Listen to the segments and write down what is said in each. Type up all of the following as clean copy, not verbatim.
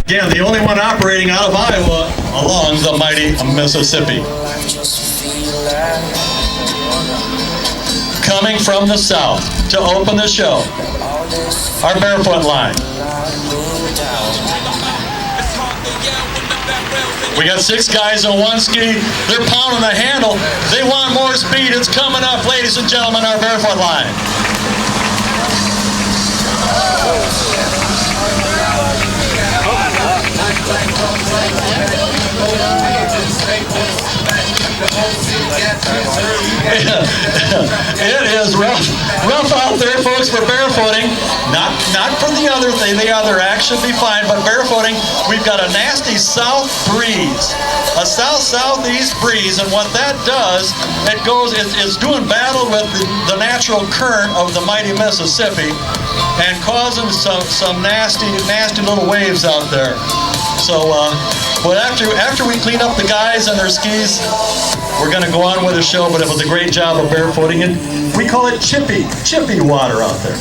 Again, the only one operating out of Iowa along the mighty Mississippi. Coming from the south to open the show, our Barefoot line. We got 6 guys on one ski. They're pounding the handle. They want more speed. It's coming up, ladies and gentlemen, our Barefoot line. It is rough out there, folks, for barefooting. Not for the other thing. The other act should be fine, but barefooting, we've got a nasty south breeze, a south-southeast breeze, and what that does, it's doing battle with the natural current of the mighty Mississippi and causing some nasty little waves out there. So, but after we clean up the guys and their skis, we're going to go on with the show, but it was a great job of barefooting it. We call it chippy water out there.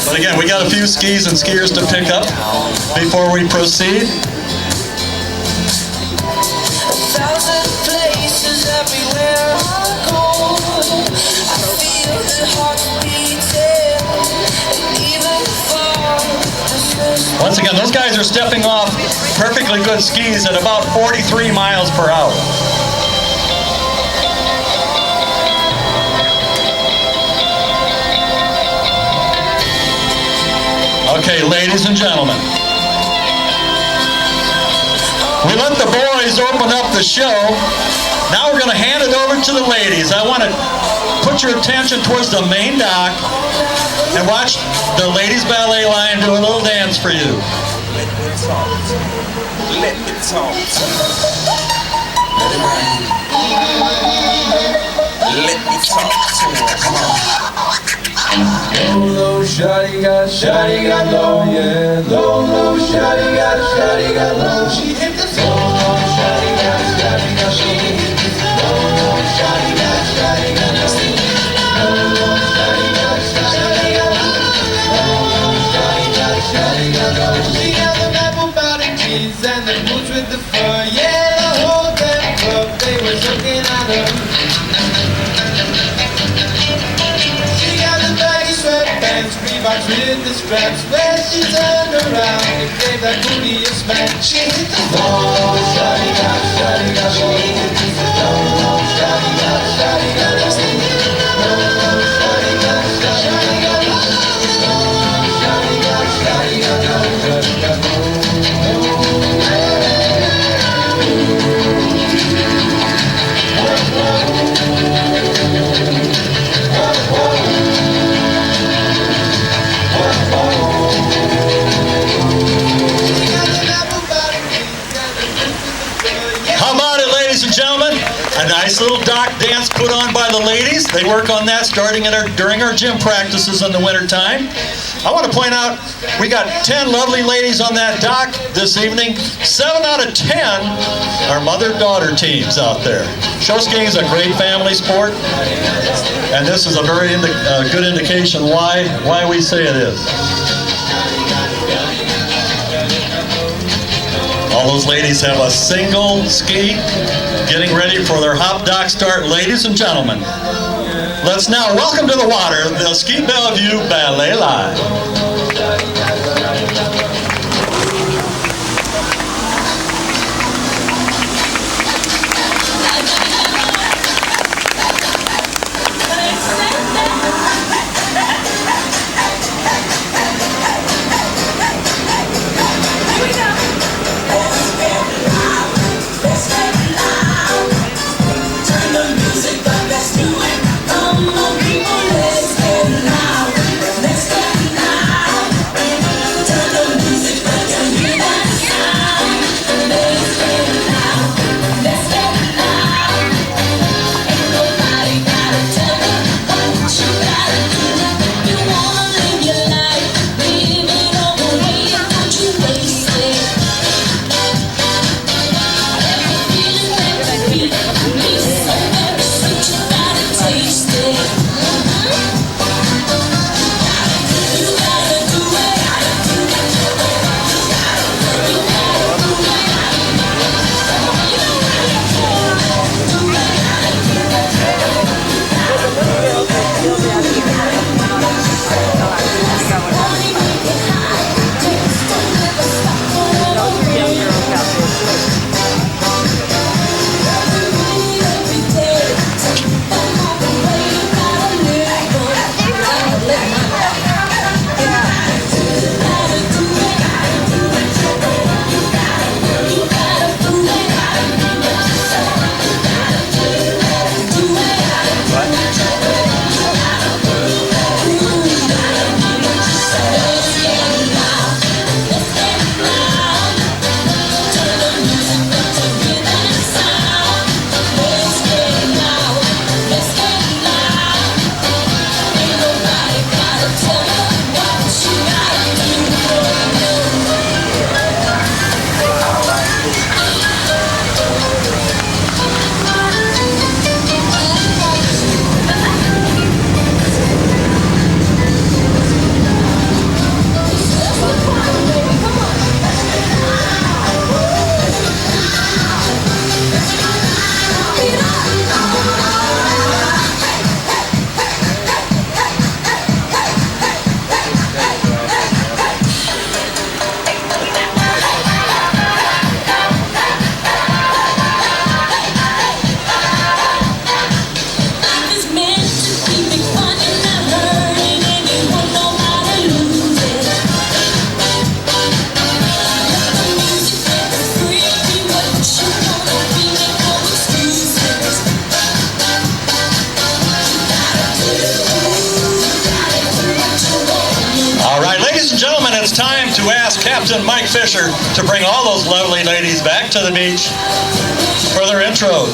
But again, we got a few skis and skiers to pick up before we proceed. Once again, those guys are stepping off perfectly good skis at about 43 miles per hour. Okay, ladies and gentlemen, we let the boys open up the show. Now we're going to hand it over to the ladies. I want to put your attention towards the main dock and watch the ladies ballet line do a little dance for you. Let me talk. Let me talk. Let me talk to her. Come on. Low, shawty got low, yeah. Low, shawty got low. She hit the floor. Low, shawty got low. She hit the floor. Low, shawty got low. She got the apple bottom jeans and the boots with the fur. Yeah, the whole damn club, they were looking at her. She got the baggy sweatpants, Reeboks with the straps. When she turned around, it gave that booty a smack. She hit the floor. Shawty got low. She hit the floor. Shawty got low. A nice little dock dance put on by the ladies. They work on that starting during our gym practices in the wintertime. I want to point out we got 10 lovely ladies on that dock this evening. 7 out of 10 are mother-daughter teams out there. Show skiing is a great family sport, and this is a very good indication why we say it is. All those ladies have a single ski, getting ready for their hop dock start. Ladies and gentlemen, let's now welcome to the water the Ski Bellevue Ballet Line. Come on, people, let's get loud. Let's get loud. to ask Captain Mike Fisher to bring all those lovely ladies back to the beach for their intros.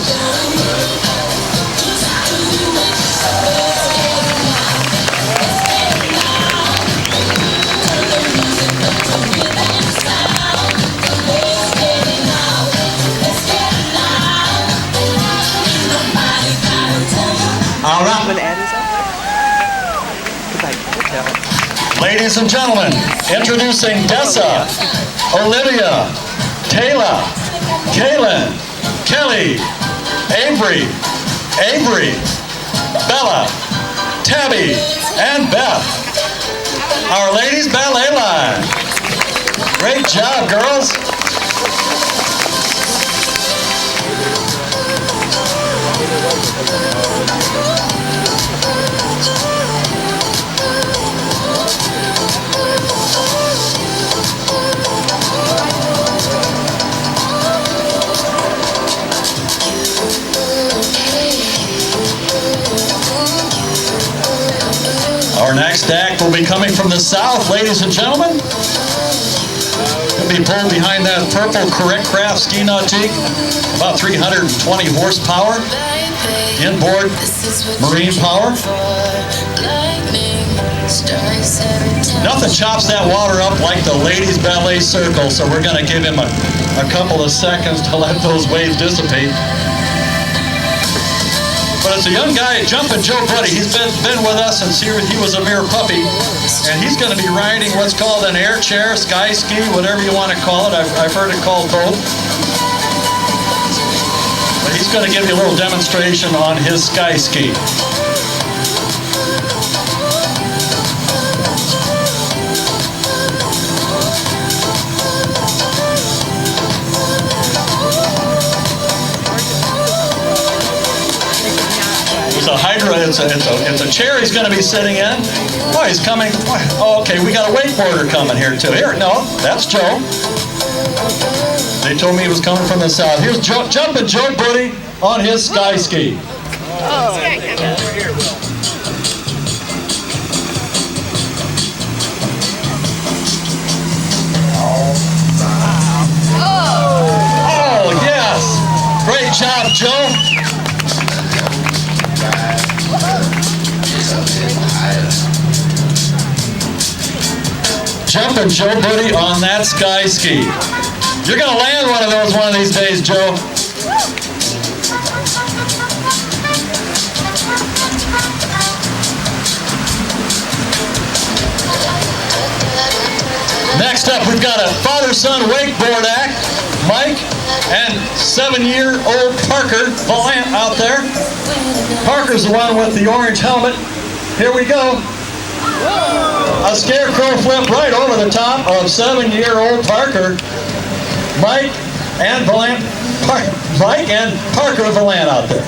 All right. Ladies and gentlemen, introducing Dessa, Olivia, Kayla, Kaylin, Kelly, Avery, Bella, Tabby, and Beth. Our ladies ballet line. Great job, girls. Our next act will be coming from the south, ladies and gentlemen. He'll be pulled behind that purple Correct Craft ski nautique, about 320 horsepower, inboard marine power. Nothing chops that water up like the ladies ballet circle, so we're going to give him a couple of seconds to let those waves dissipate. But it's a young guy, Jumpin' Joe Buddy. He's been with us since he was a mere puppy. And he's going to be riding what's called an air chair, sky ski, whatever you want to call it. I've heard it called both. But he's going to give you a little demonstration on his sky ski. It's a hydro, it's a chair he's going to be sitting in. Oh, he's coming. Oh, okay, we got a wakeboarder coming here too. Here, no, that's Joe. They told me he was coming from the south. Here's Jumpin' Joe Buddy on his sky ski. Oh, yes. Great job, Joe. Jumpin' Joe Buddy on that sky ski. You're going to land one of those one of these days, Joe. Next up, we've got a father-son wakeboard act. Mike and 7-year-old Parker Valant out there. Parker's the one with the orange helmet. Here we go. A scarecrow flip right over the top of 7-year-old Parker. Mike and Parker Valant out there.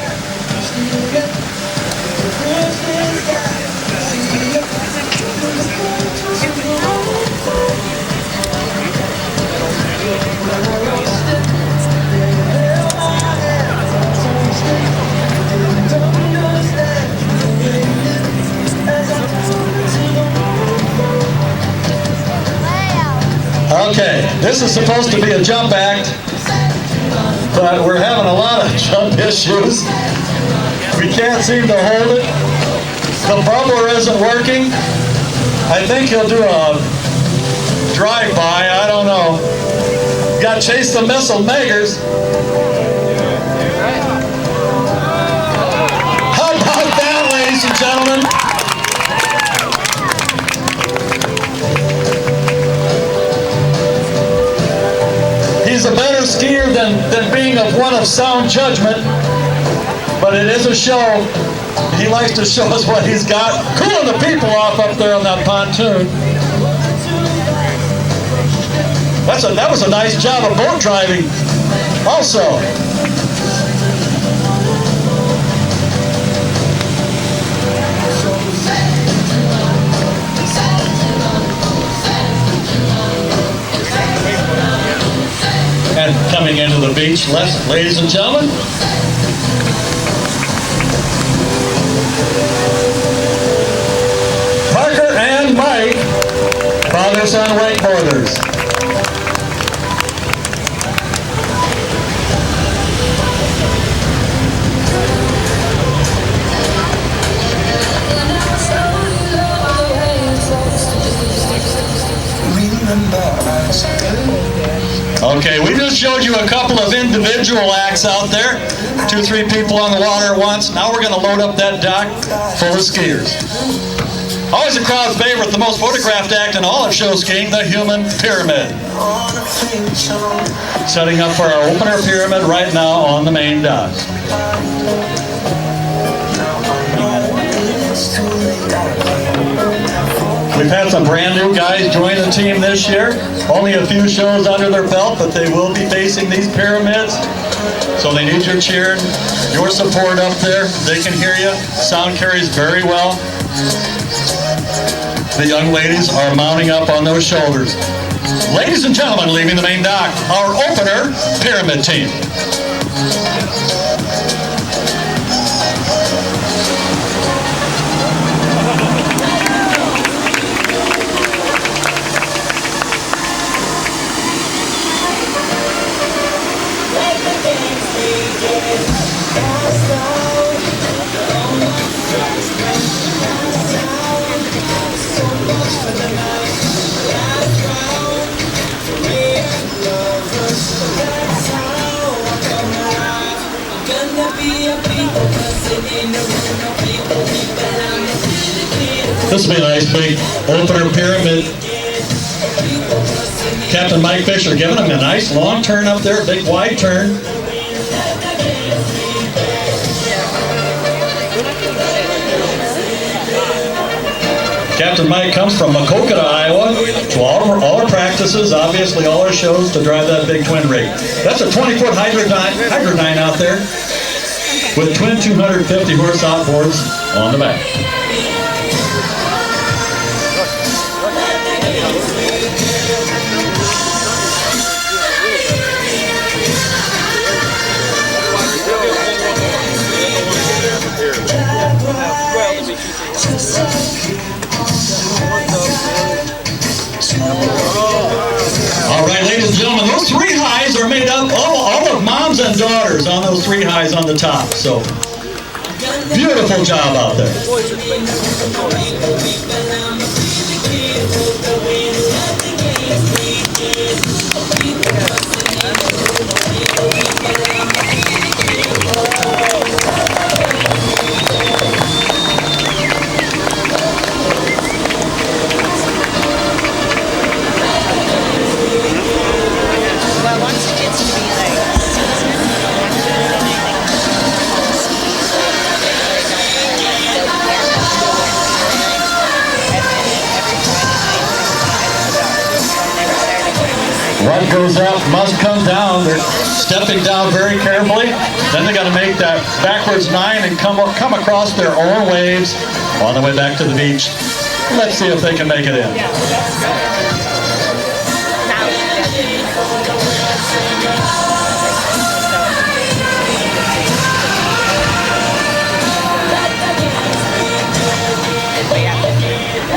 Okay, this is supposed to be a jump act, but we're having a lot of jump issues. We can't seem to hold it. The bubbler isn't working. I think he'll do a drive-by, I don't know. Got Chase the Missile Meggers. How about that, ladies and gentlemen? He's a better skier than being of one of sound judgment, but it is a show. He likes to show us what he's got. Cooling the people off up there on that pontoon. That was a nice job of boat driving also. And coming into the beach, ladies and gentlemen, Parker and Mike. Father Son wakeboarders. Okay, we just showed you a couple of individual acts out there. 2, 3 people on the water at once. Now we're going to load up that dock full of skiers. Always a crowd favorite, the most photographed act in all of show skiing, the human pyramid. Setting up for our opener pyramid right now on the main dock. We've had some brand new guys join the team this year. Only a few shows under their belt, but they will be facing these pyramids. So they need your cheer, your support up there. They can hear you. Sound carries very well. The young ladies are mounting up on those shoulders. Ladies and gentlemen, leaving the main dock, our opener pyramid team. This will be a nice big opener pyramid. Captain Mike Fisher giving him a nice long turn up there, big wide turn. Captain Mike comes from Maquoketa, Iowa, to all our practices, obviously all our shows to drive that big twin rig. That's a 20-foot Hydradyne out there with twin 250 horse outboards on the back. All right, ladies and gentlemen, those 3 highs are made up all of moms and daughters on those 3 highs on the top. So, beautiful job out there. What goes up must come down. They're stepping down very carefully. Then they got to make that backwards 9 and come across their own waves on the way back to the beach. Let's see if they can make it in.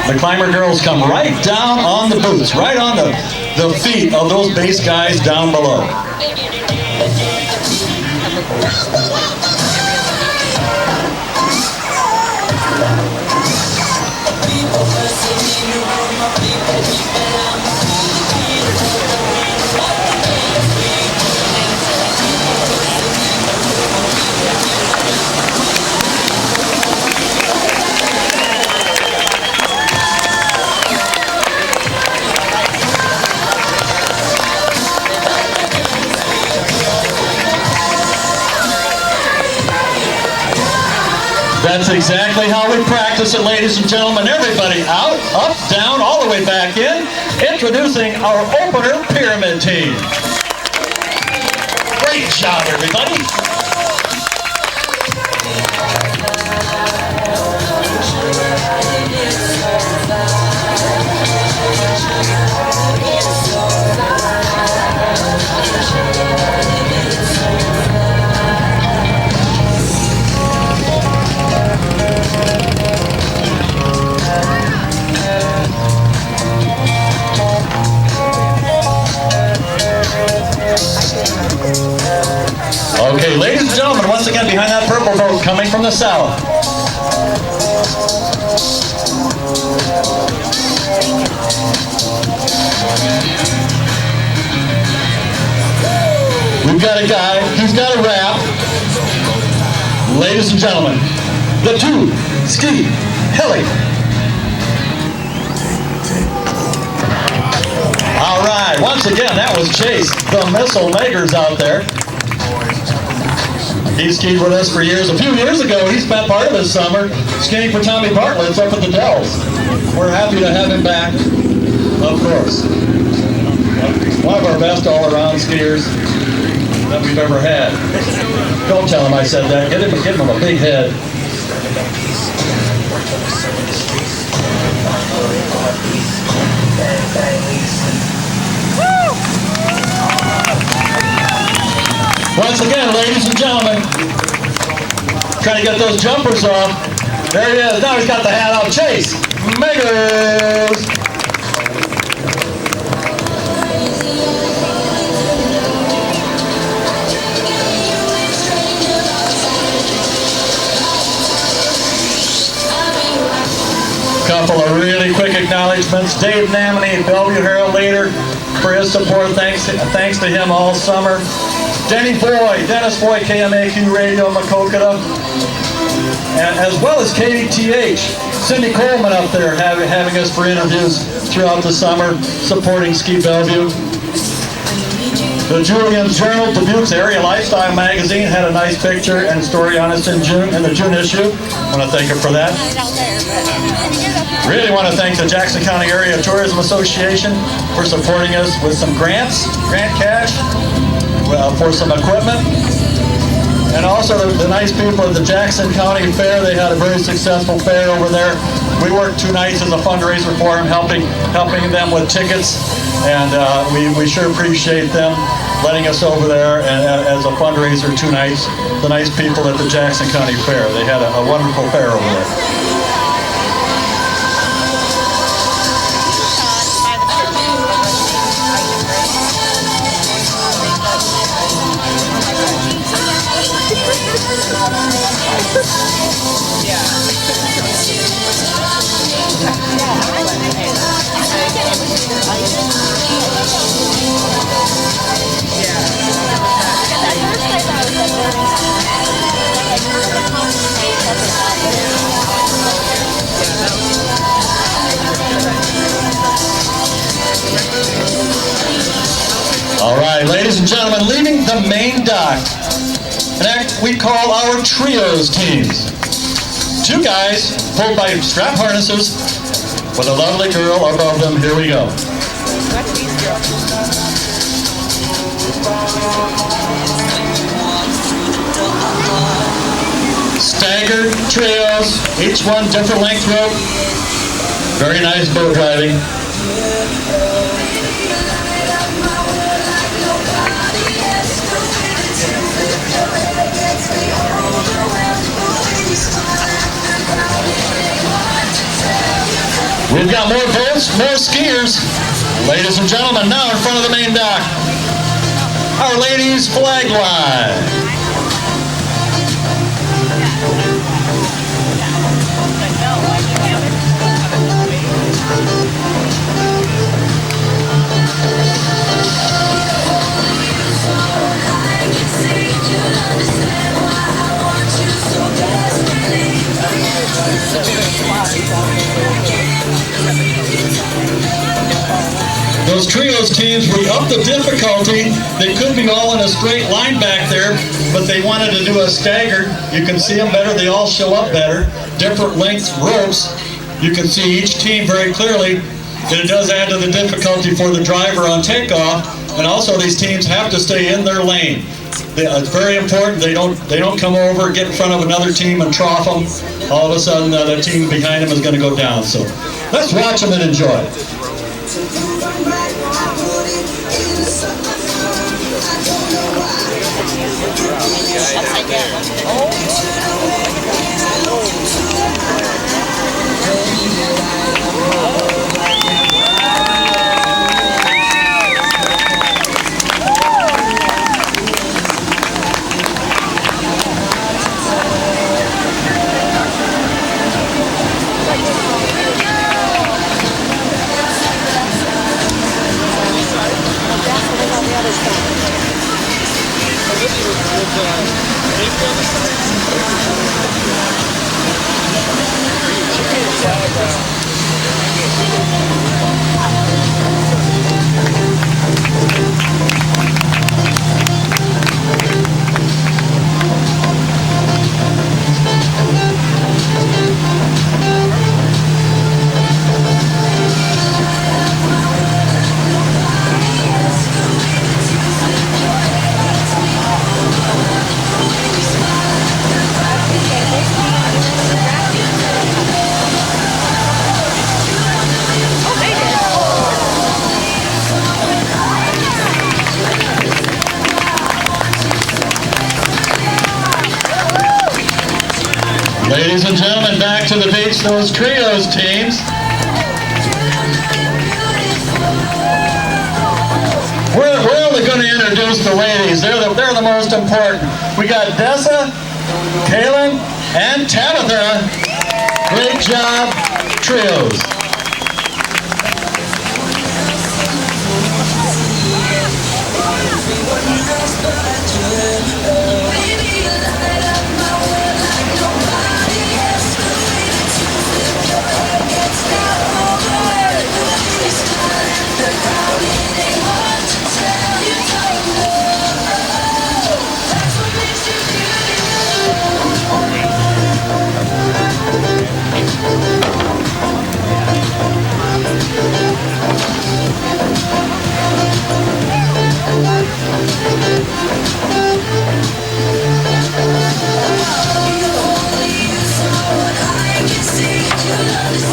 The climber girls come right down on the boots, right on the feet of those base guys down below. That's exactly how we practice it, ladies and gentlemen. Everybody out, up, down, all the way back in. Introducing our opener pyramid team. Great job, everybody. the south. We've got a guy, he's got a rap. Ladies and gentlemen, the two ski heli. All right, once again, that was Chase, the missile makers out there. He skied with us for years. A few years ago, he spent part of his summer skiing for Tommy Bartlett's up at the Dells. We're happy to have him back, of course. One of our best all-around skiers that we've ever had. Don't tell him I said that. Give him a big head. Once again, ladies and gentlemen, trying to get those jumpers off. There he is. Now he's got the hat on. Chase Makers. Couple of really quick acknowledgments. Dave Namany, Bellevue Herald Leader, for his support. Thanks to him all summer. Dennis Foy, KMAQ Radio, Maquoketa, and as well as KTH. Cindy Coleman up there having us for interviews throughout the summer, supporting Ski Bellevue. The Julien's Journal, Dubuque's Area Lifestyle Magazine, had a nice picture and story on us in the June issue. I want to thank her for that. Really want to thank the Jackson County Area Tourism Association for supporting us with some grant cash, for some equipment. And also the nice people at the Jackson County Fair. They had a very successful fair over there. We worked 2 nights as a fundraiser for them, helping them with tickets. And we sure appreciate them letting us over there as a fundraiser 2 nights. The nice people at the Jackson County Fair. They had a wonderful fair over there. All right, ladies and gentlemen, leaving the main dock, an act we call our trios teams. 2 guys pulled by strap harnesses with a lovely girl above them. Here we go. Staggered trios, each one different length rope. Very nice boat driving. We've got more boats, more skiers. Ladies and gentlemen, now in front of the main dock, Our Lady's Flag Line. Those trios teams, we upped the difficulty. They could be all in a straight line back there, but they wanted to do a staggered. You can see them better. They all show up better. Different length ropes. You can see each team very clearly. And it does add to the difficulty for the driver on takeoff. And also these teams have to stay in their lane. It's very important. They don't come over, get in front of another team and trough them. All of a sudden, the team behind them is going to go down. So let's watch them and enjoy. Ladies and gentlemen, back to the beach, those trios teams. We're only going to introduce the ladies. They're the most important. We got Dessa, Kaylin, and Tabitha. Great job, trios.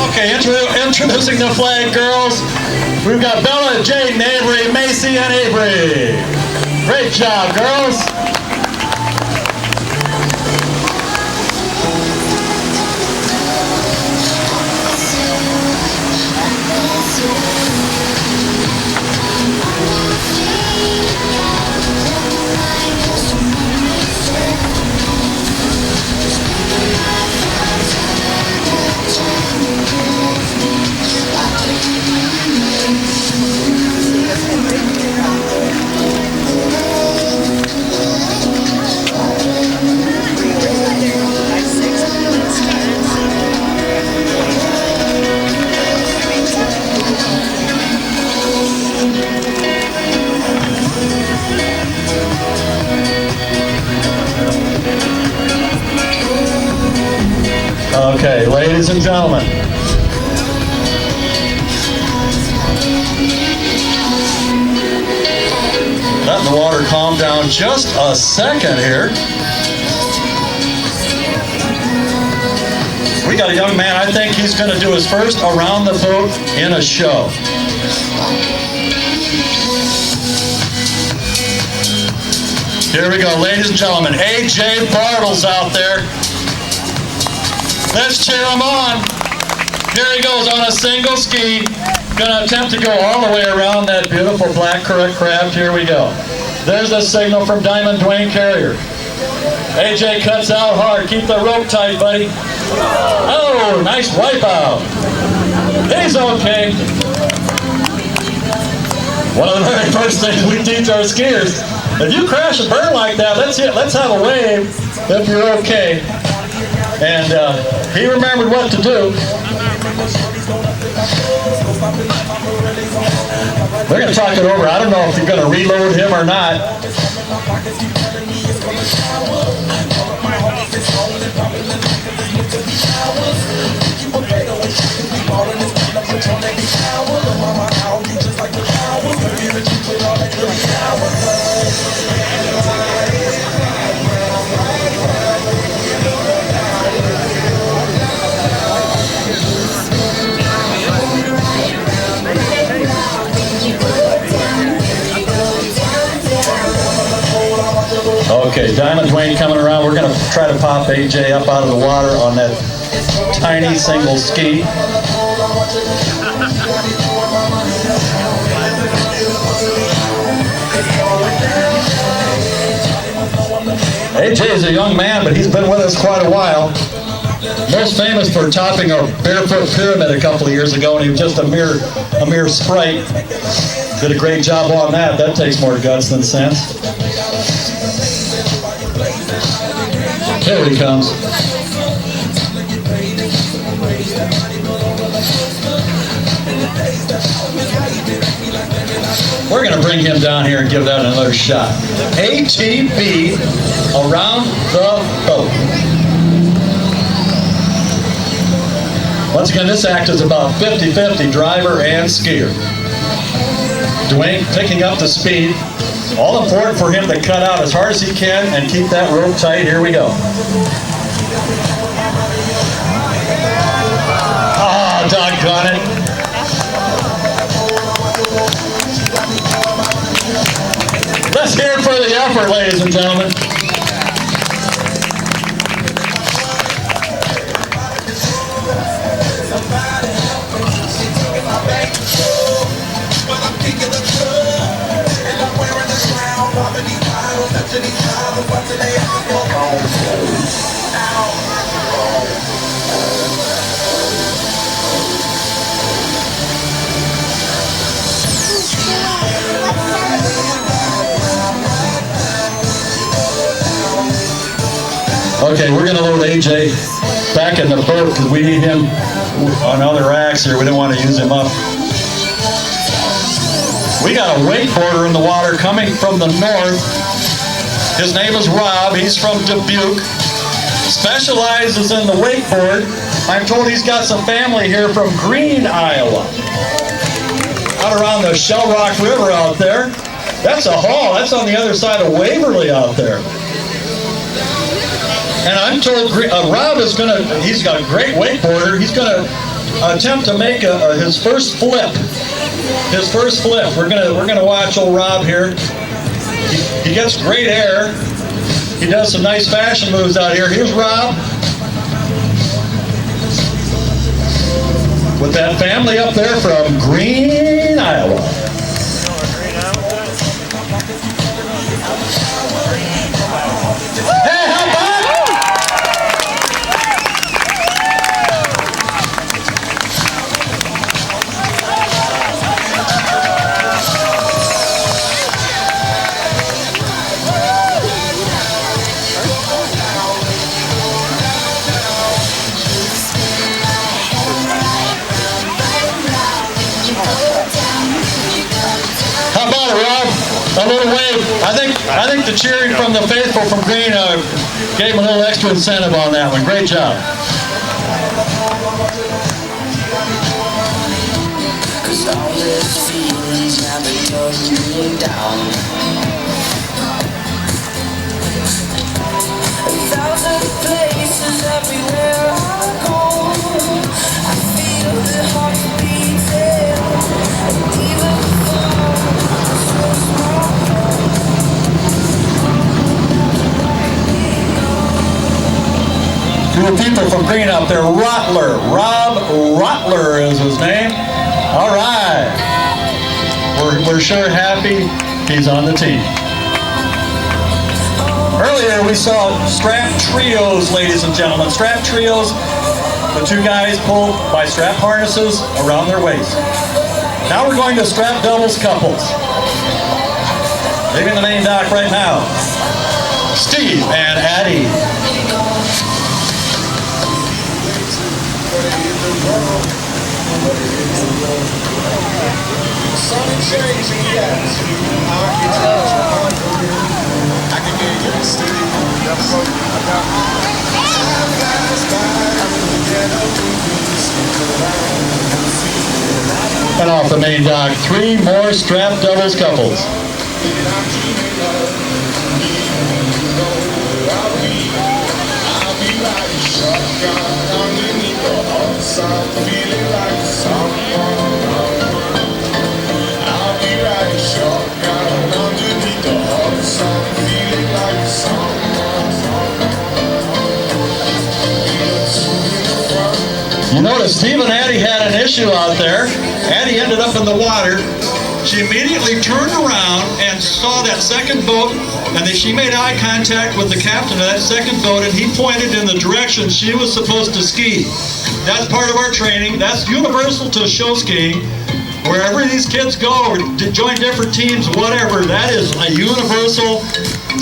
Okay, introducing the flag girls. We've got Bella, Jade, Avery, Macy, and Avery. Great job, girls. Okay, ladies and gentlemen. Letting the water calm down just a second here. We got a young man, I think he's going to do his first around the boat in a show. Here we go, ladies and gentlemen. A.J. Bartles out there. Let's cheer him on. Here he goes on a single ski. Gonna attempt to go all the way around that beautiful black craft. Here we go. There's a signal from Diamond Dwayne Carrier. AJ cuts out hard. Keep the rope tight, buddy. Oh, nice wipe out. He's okay. One of the very first things we teach our skiers, if you crash and burn like that, let's have a wave if you're okay. And he remembered what to do. They're going to talk it over. I don't know if you're going to reload him or not. Okay, Diamond Dwayne coming around. We're going to try to pop AJ up out of the water on that tiny single ski. AJ is a young man, but he's been with us quite a while. Most famous for topping our barefoot pyramid a couple of years ago, and he was just a mere sprite. Did a great job on that. That takes more guts than sense. Here he comes. We're going to bring him down here and give that another shot. ATV around the boat. Once again, this act is about 50-50 driver and skier. Dwayne picking up the speed. All important for him to cut out as hard as he can and keep that rope tight. Here we go. Ah, doggone it. Let's hear it for the effort, ladies and gentlemen. Okay, we're gonna load AJ back in the boat because we need him on other racks here. We don't want to use him up. We got a wakeboarder in the water coming from the north. His name is Rob. He's from Dubuque. Specializes in the wakeboard. I'm told he's got some family here from Green, Iowa. Out around the Shell Rock River out there. That's a haul. That's on the other side of Waverly out there. And I'm told Rob is he's got a great wakeboarder. He's gonna attempt to make his first flip. His first flip. We're gonna watch old Rob here. He gets great air. He does some nice fashion moves out here. Here's Rob with that family up there from Green, Iowa. Hey, how about? How about it, Rob? A little wave. I think the cheering from the faithful from Green gave him a little extra incentive on that one. Great job. Cause all these feelings have been tugging me down. 1,000 places everywhere I go. I feel the heart beating, and even To the people from Green up there, Rottler. Rob Rottler is his name. All right. We're sure happy he's on the team. Earlier we saw strap trios, ladies and gentlemen. Strap trios, the two guys pulled by strap harnesses around their waist. Now we're going to strap doubles couples. Leaving the main dock right now. Steve and Addie. Sun changing the atmosphere. I can get you steady. Time flies by, And off the main dock, 3 more strap doubles couples. I'll be riding shotgun underneath the hot sun, feeling like someone. I'll be riding shotgun underneath the hot sun, feeling like someone. You notice Steve and Addie had an issue out there. Addie ended up in the water. She immediately turned around and saw that second boat, and then she made eye contact with the captain of that second boat, and he pointed in the direction she was supposed to ski. That's part of our training. That's universal to show skiing. Wherever these kids go or join different teams, whatever, that is a universal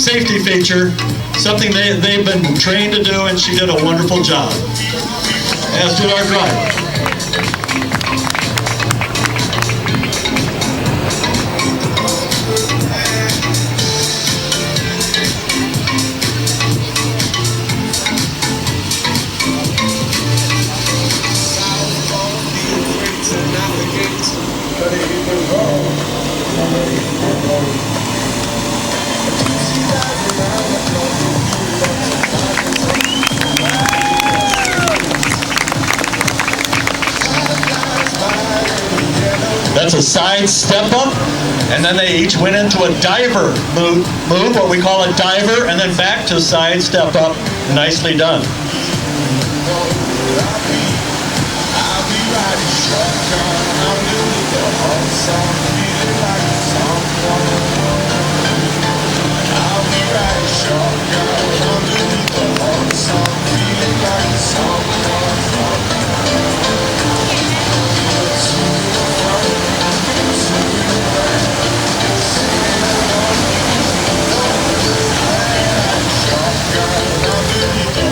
safety feature, something they've been trained to do, and she did a wonderful job, as did our driver. That's a side step up, and then they each went into a diver move, what we call a diver, and then back to side step up. Nicely done. I'll be riding shotgun underneath the hot sun, feeling like someone. I'll be riding shotgun underneath the hot sun, feeling like someone. Shotgun underneath the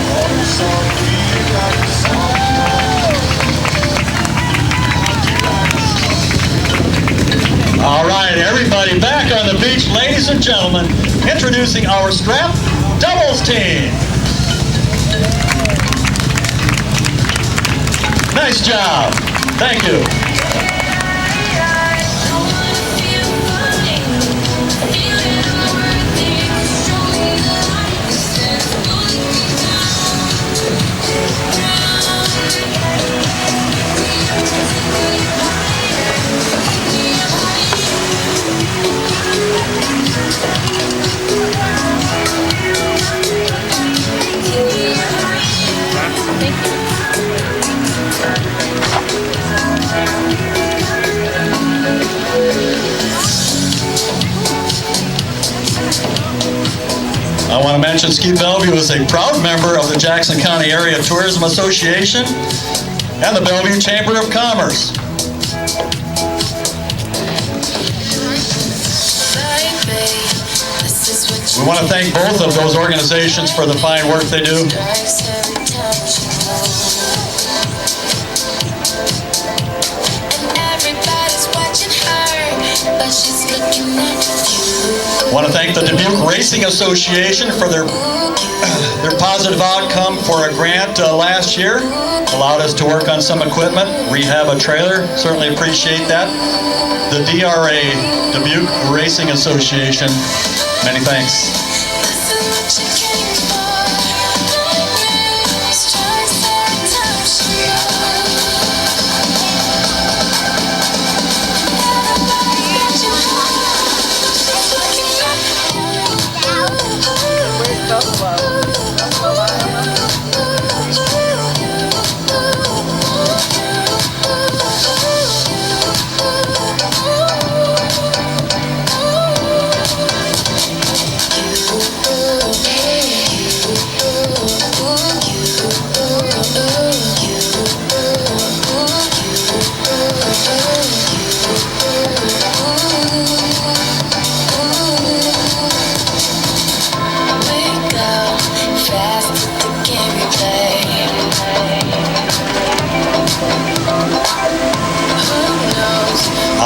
ladies and gentlemen, introducing our strap doubles team. Nice job. Thank you. I want to mention Ski Bellevue is a proud member of the Jackson County Area Tourism Association and the Bellevue Chamber of Commerce. We want to thank both of those organizations for the fine work they do. I want to thank the Dubuque Racing Association for their positive outcome for a grant last year. Allowed us to work on some equipment, rehab a trailer. Certainly appreciate that. The DRA, Dubuque Racing Association, many thanks.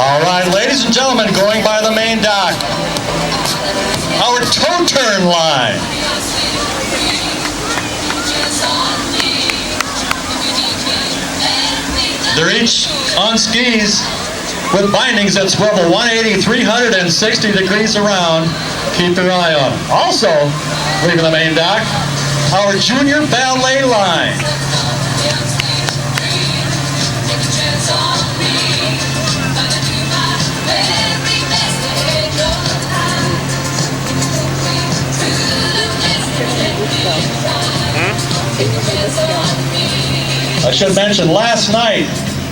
All right, ladies and gentlemen, going by the main dock, our toe turn line. They're each on skis with bindings that swivel 180, 360 degrees around. Keep your eye on them. Also, leaving the main dock, our junior ballet line. I should mention, last night,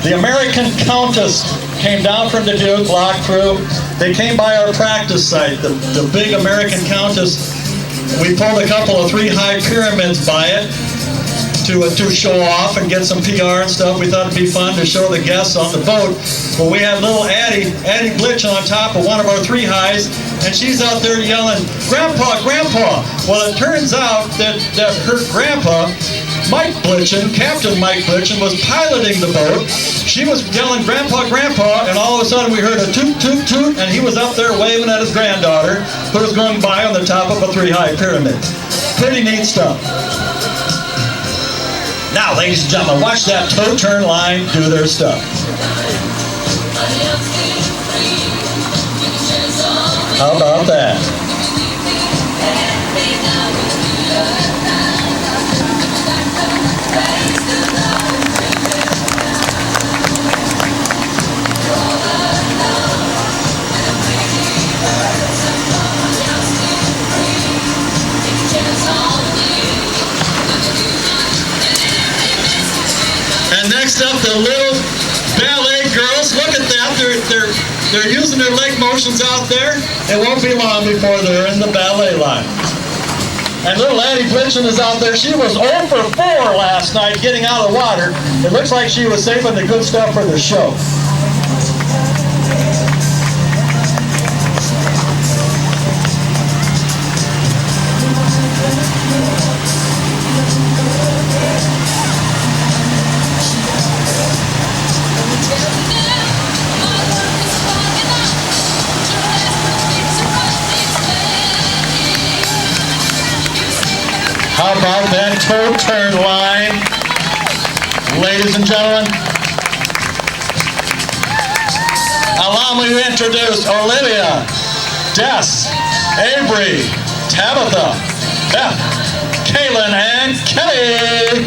the American Countess came down from Dubuque, walked through. They came by our practice site, the big American Countess. We pulled a couple of 3 high pyramids by it to show off and get some PR and stuff. We thought it'd be fun to show the guests on the boat. Well, we had little Addie Glitch on top of one of our 3 highs, and she's out there yelling, "Grandpa, Grandpa!" Well, it turns out that her grandpa, Mike Blitchen, Captain Mike Blitchen, was piloting the boat. She was yelling, "Grandpa, Grandpa," and all of a sudden we heard a toot, toot, toot, and he was up there waving at his granddaughter, who was going by on the top of a 3 high pyramid. Pretty neat stuff. Now, ladies and gentlemen, watch that toe turn line do their stuff. How about that? And next up, the little ballet girls. Look at that. They're using their leg motions out there. It won't be long before they're in the ballet line. And little Addie Blitchen is out there. She was 0 for 4 last night getting out of the water. It looks like she was saving the good stuff for the show. toe turn line. Ladies and gentlemen, allow me to introduce Olivia, Des, Avery, Tabitha, Beth, Kaylin, and Kelly.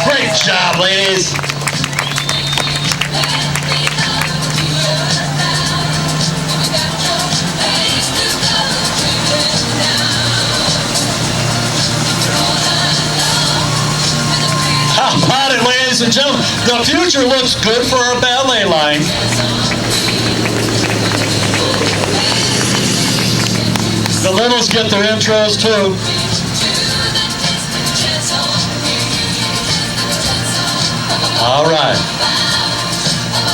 Great job, ladies. How about it, ladies and gentlemen? The future looks good for our ballet line. The littles get their intros too. All right.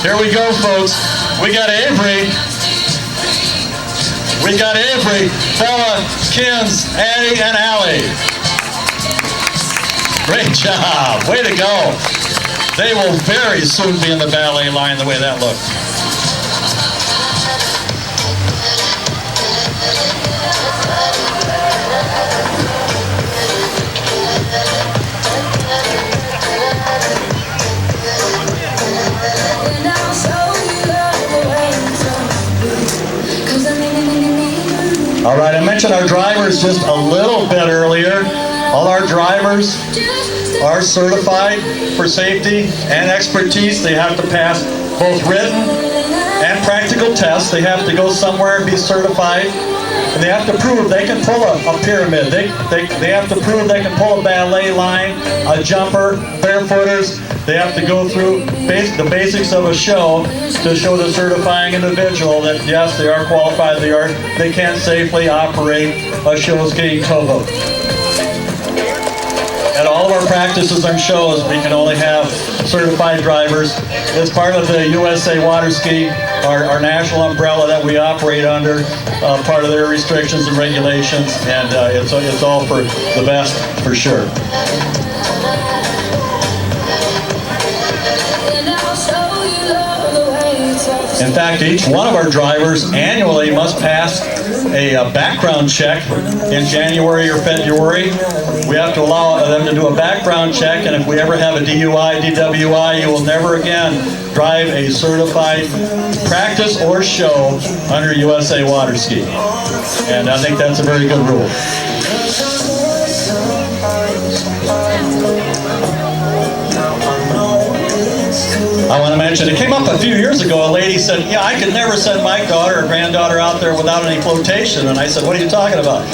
Here we go, folks. We got Avery. We got Avery, Bella, Kins, Addie, and Allie. Great job. Way to go. They will very soon be in the ballet line the way that looks. All right, I mentioned our drivers just a little bit earlier. All our drivers are certified for safety and expertise. They have to pass both written and practical tests. They have to go somewhere and be certified. And they have to prove they can pull a pyramid. They have to prove they can pull a ballet line, a jumper, barefooters. They have to go through the basics of a show to show the certifying individual that yes, they are qualified, they can safely operate a show skating towboat. At all of our practices and shows, we can only have certified drivers. It's part of the USA Water Ski, our national umbrella that we operate under, part of their restrictions and regulations, and it's all for the best, for sure. In fact, each one of our drivers annually must pass a background check in January or February. We have to allow them to do a background check, and if we ever have a DUI, DWI, you will never again drive a certified practice or show under USA Water Ski. And I think that's a very good rule. I want to mention, it came up a few years ago, a lady said, yeah, I could never send my daughter or granddaughter out there without any flotation. And I said, what are you talking about?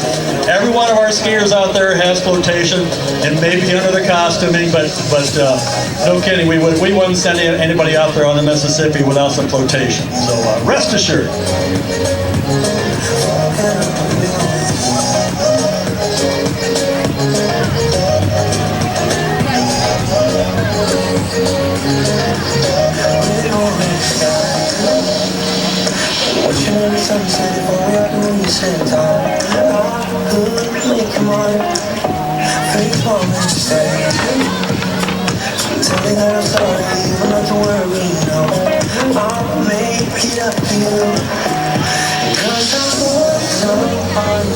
Every one of our skiers out there has flotation, and maybe under the costuming, but no kidding, we wouldn't send anybody out there on the Mississippi without some flotation. So rest assured. Tell me that I'm sorry, you don't have to worry, no. I'll make it up to you. 'Cause I want somebody.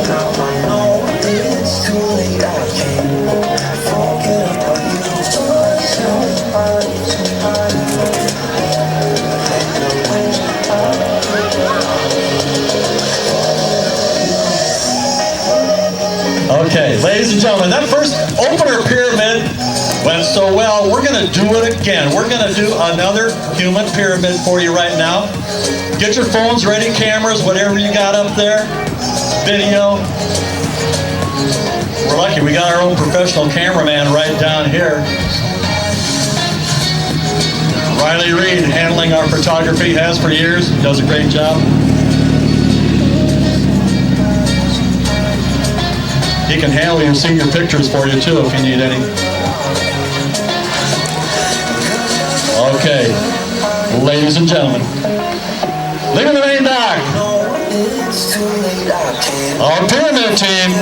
Now I know it's too late, I can't forget about you. Okay, ladies and gentlemen, that first opener pyramid went so well, we're going to do it again. We're going to do another human pyramid for you right now. Get your phones ready, cameras, whatever you got up there, video. We're lucky, we got our own professional cameraman right down here. Riley Reed, handling our photography, has for years, does a great job. He can handle your senior pictures for you too if you need any. Okay, ladies and gentlemen, leaving the main dock, our pyramid team.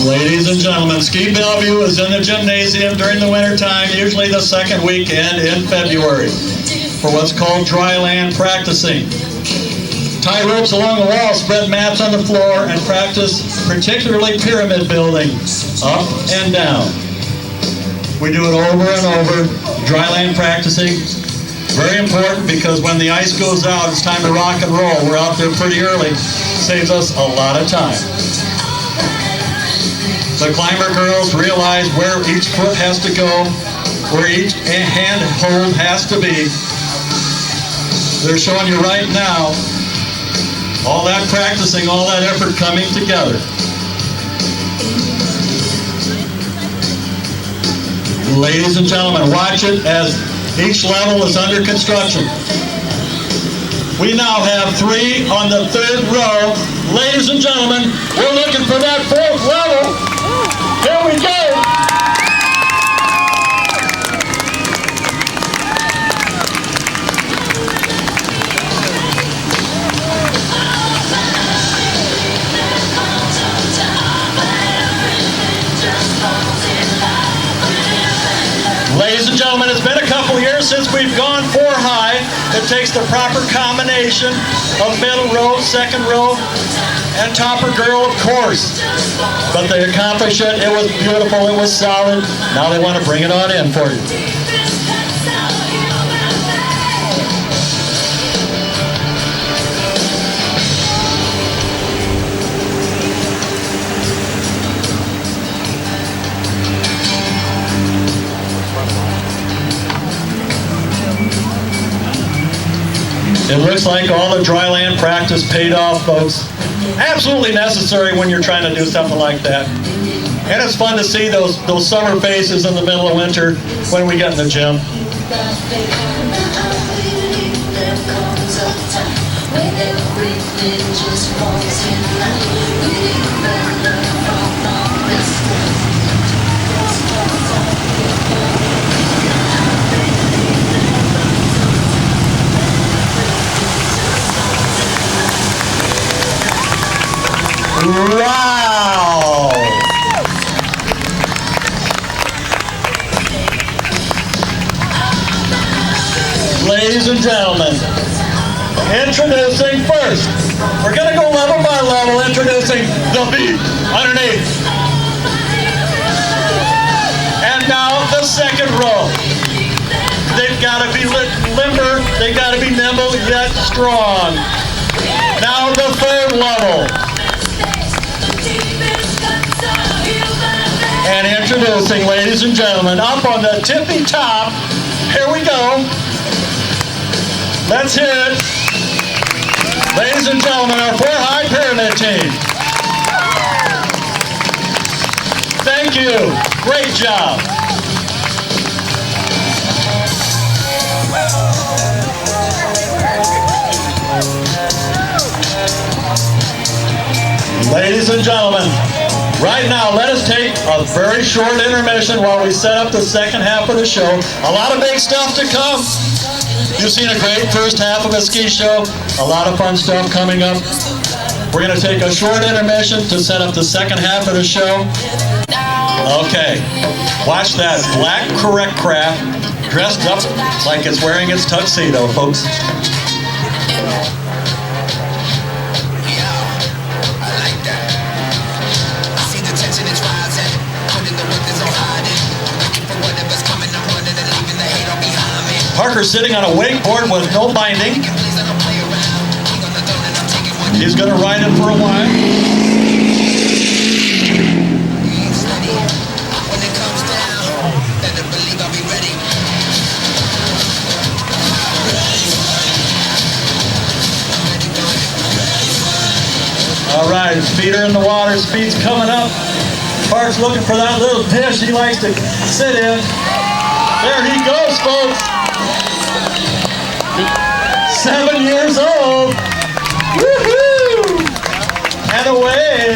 Ladies and gentlemen, Ski Bellevue is in the gymnasium during the winter time, usually the second weekend in February, for what's called dry land practicing. Tie ropes along the wall, spread mats on the floor, and practice particularly pyramid building, up and down. We do it over and over, dry land practicing. Very important because when the ice goes out, it's time to rock and roll. We're out there pretty early. Saves us a lot of time. The climber girls realize where each foot has to go, where each handhold has to be. They're showing you right now all that practicing, all that effort coming together. Ladies and gentlemen, watch it as each level is under construction. We now have 3 on the 3rd row. Ladies and gentlemen, we're looking for that 4th level. Here we go. Ladies and gentlemen, it's been a couple years since we've gone 4 high. It takes the proper combination of middle row, 2nd row, and topper girl, of course. But they accomplished it. It was beautiful. It was solid. Now they want to bring it on in for you. It looks like all the dry land practice paid off, folks. Absolutely necessary when you're trying to do something like that. And it's fun to see those summer faces in the middle of winter when we get in the gym. Wow! Ladies and gentlemen, introducing first. We're going to go level by level, introducing the beat underneath. And now the 2nd row. They've got to be limber, they've got to be nimble yet strong. Now the 3rd level. And introducing, ladies and gentlemen, up on the tippy top, here we go. Let's hear it. Ladies and gentlemen, our 4 high pyramid team. Thank you. Great job. Ladies and gentlemen, right now, let us take a very short intermission while we set up the 2nd half of the show. A lot of big stuff to come. You've seen a great first half of a ski show. A lot of fun stuff coming up. We're going to take a short intermission to set up the 2nd half of the show. Okay, watch that black correct craft dressed up like it's wearing its tuxedo, folks. Parker's sitting on a wakeboard with no binding. He's going to ride it for a while. All right, his feet are in the water, his feet's coming up. Park's looking for that little dish he likes to sit in. There he goes, folks. 7 years old. Woohoo! And away.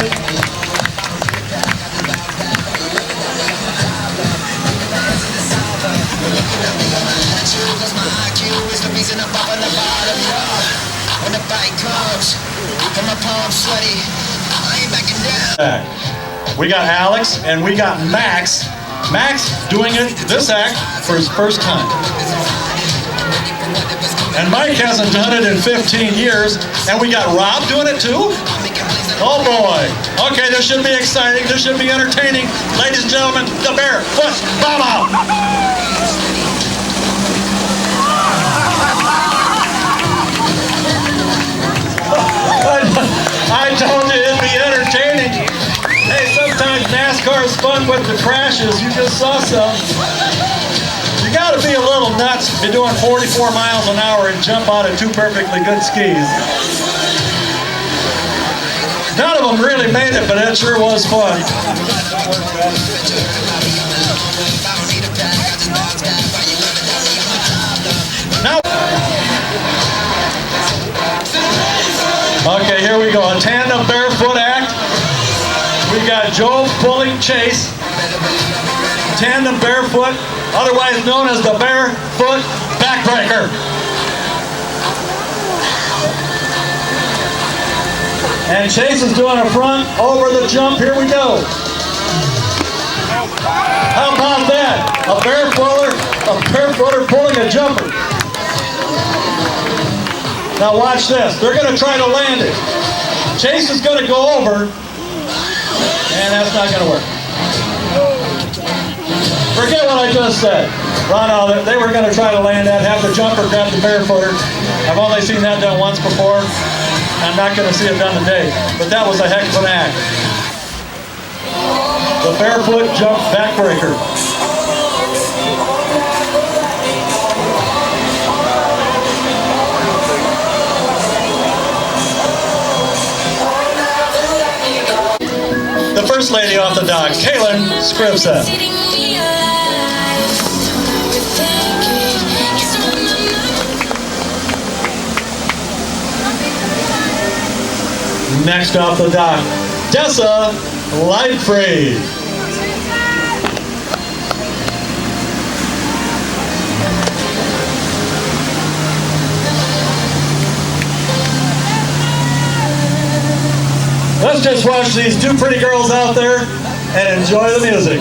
We got Alex and we got Max. Max doing this act for his first time. And Mike hasn't done it in 15 years. And we got Rob doing it too? Oh boy. Okay, this should be exciting. This should be entertaining. Ladies and gentlemen, the Barefoot Mama. I told you it'd be entertaining. Hey, sometimes NASCAR is fun with the crashes. You just saw some. You gotta be a little nuts to be doing 44 miles an hour and jump out of two perfectly good skis. None of them really made it, but it sure was fun. Now, okay, here we go. A tandem barefoot act. We got Joe pulling Chase. Tandem barefoot, otherwise known as the barefoot backbreaker. And Chase is doing a front over the jump. Here we go. How about that? A barefooter pulling a jumper. Now watch this. They're going to try to land it. Chase is going to go over, and that's not going to work. Forget what I just said. Ron, they were going to try to land that, have the jumper grab the barefooter. I've only seen that done once before. I'm not going to see it done today, but that was a heck of an act. The barefoot jump backbreaker. The first lady off the dock, Kaylin Scripsa. Next off the dock, Tessa Lightfried. Let's just watch these two pretty girls out there and enjoy the music.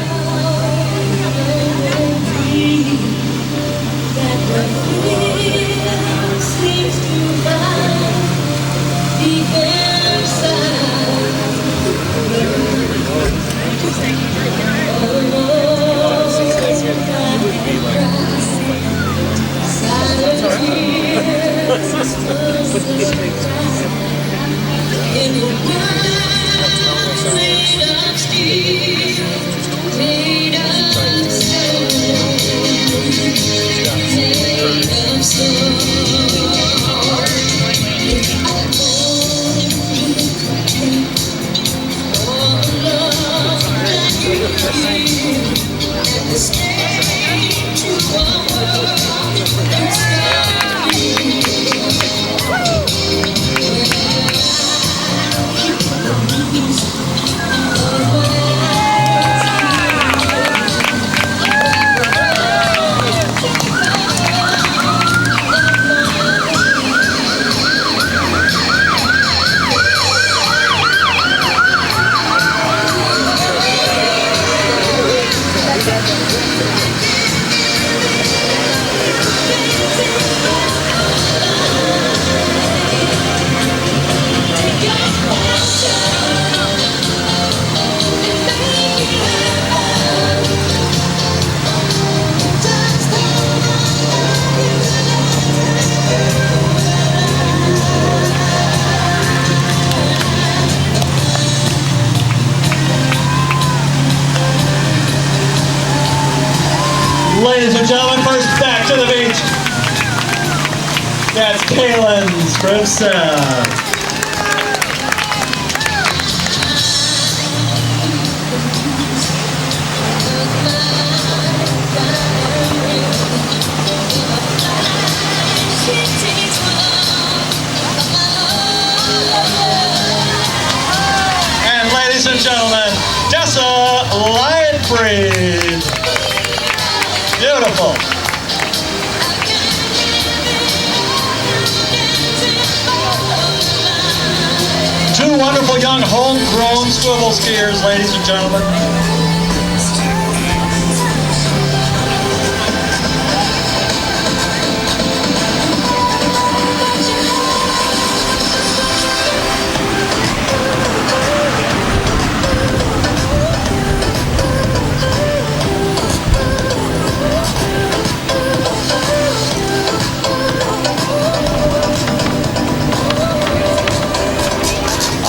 Ladies and gentlemen, first back to the beach. That's Kaylin Scripsa. She takes my breeze. Beautiful. Two wonderful young homegrown swivel skiers, ladies and gentlemen.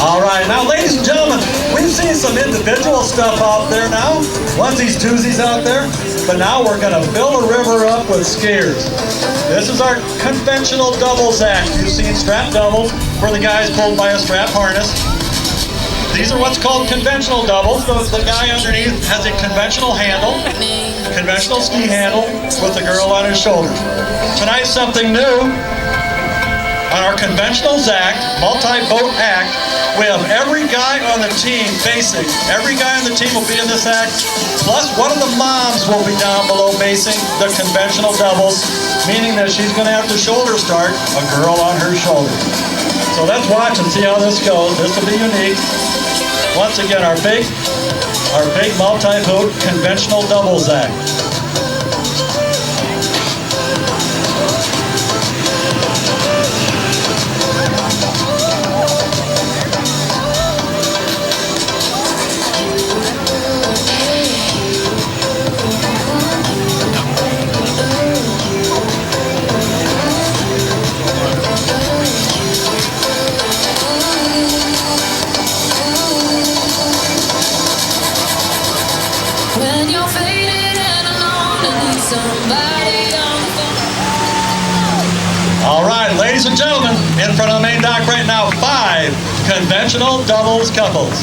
All right, now ladies and gentlemen, we've seen some individual stuff out there now, onesies, twosies out there, but now we're gonna fill the river up with skiers. This is our conventional doubles act. You've seen strap doubles for the guys pulled by a strap harness. These are what's called conventional doubles. The guy underneath has a conventional handle, conventional ski handle with the girl on his shoulder. Tonight's something new. On our conventionals act, multi-boat act, we have every guy on the team basing. Every guy on the team will be in this act, plus one of the moms will be down below basing the conventional doubles, meaning that she's going to have to shoulder start a girl on her shoulder. So let's watch and see how this goes. This will be unique. Once again, our big multi-boat conventional doubles act. When you're faded and alone and need somebody on the phone. All right, ladies and gentlemen, in front of the main dock right now, 5 conventional doubles couples.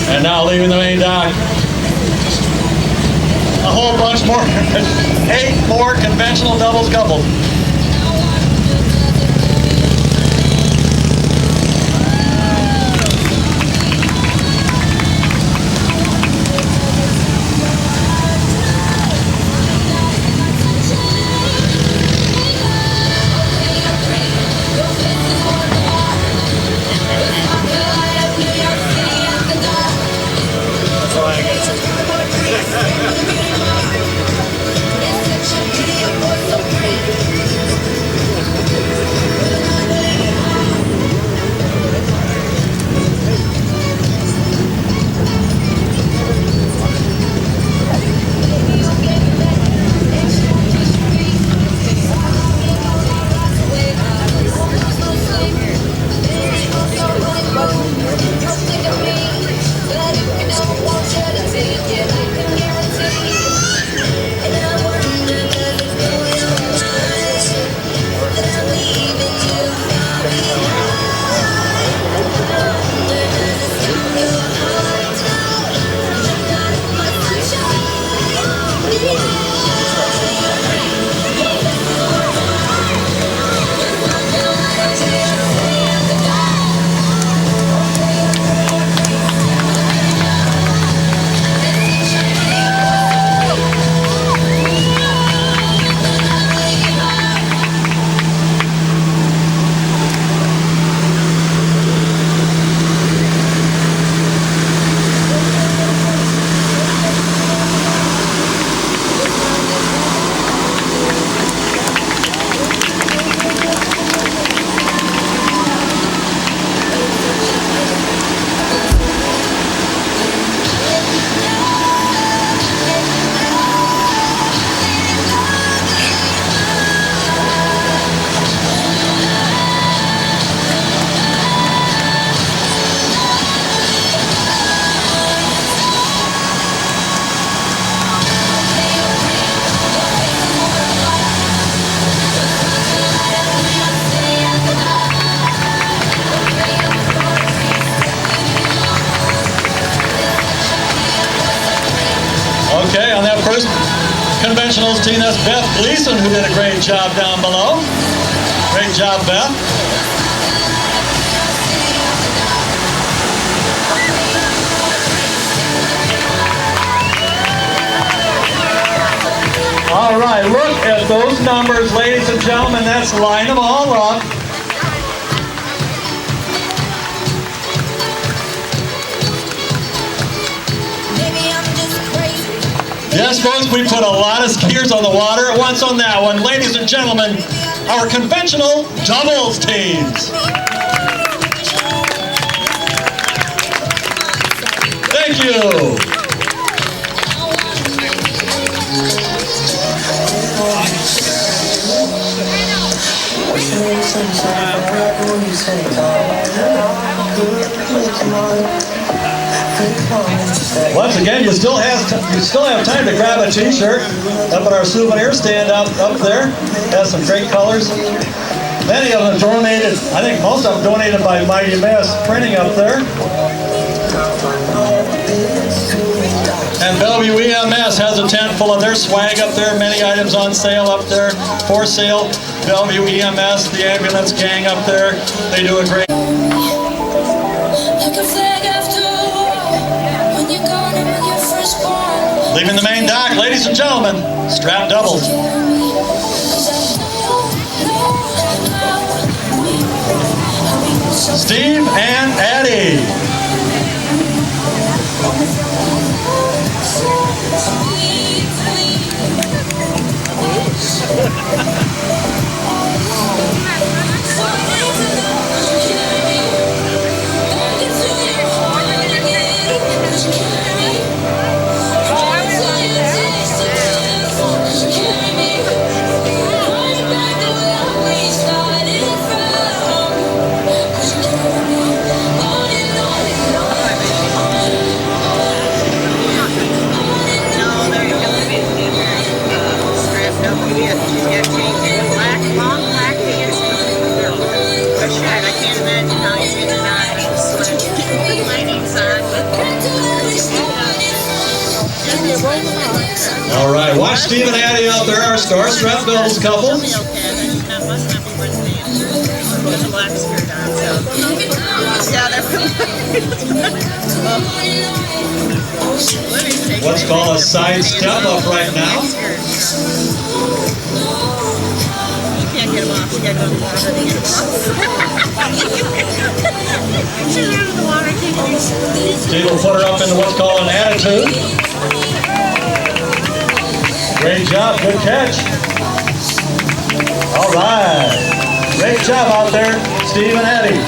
And now leaving the main dock. A whole bunch more, 8 more conventional doubles couples. conventionals team. That's Beth Gleason, who did a great job down below. Great job, Beth. All right, look at those numbers, ladies and gentlemen. Let's line them all up. Yes, folks, we put a lot of skiers on the water at once on that one. Ladies and gentlemen, our conventional doubles teams. Thank you. Once again, you still have time to grab a T-shirt up at our souvenir stand up there. Has some great colors. Many of them donated. I think most of them donated by Mighty Miss Printing up there. And Bellevue EMS has a tent full of their swag up there. Many items on sale up there, for sale. Bellevue EMS, the ambulance gang up there. They do a great. Leaving the main dock, ladies and gentlemen, strap doubles. Steve and Addie. All right, watch Steve and Addie out there, our star strap doubles couple. What's called a side step up right now. You can't get them off. You gotta go to the water to get them off. Steve will put her up into what's called an attitude. Great job, good catch. All right. Great job out there, Steve and Addie.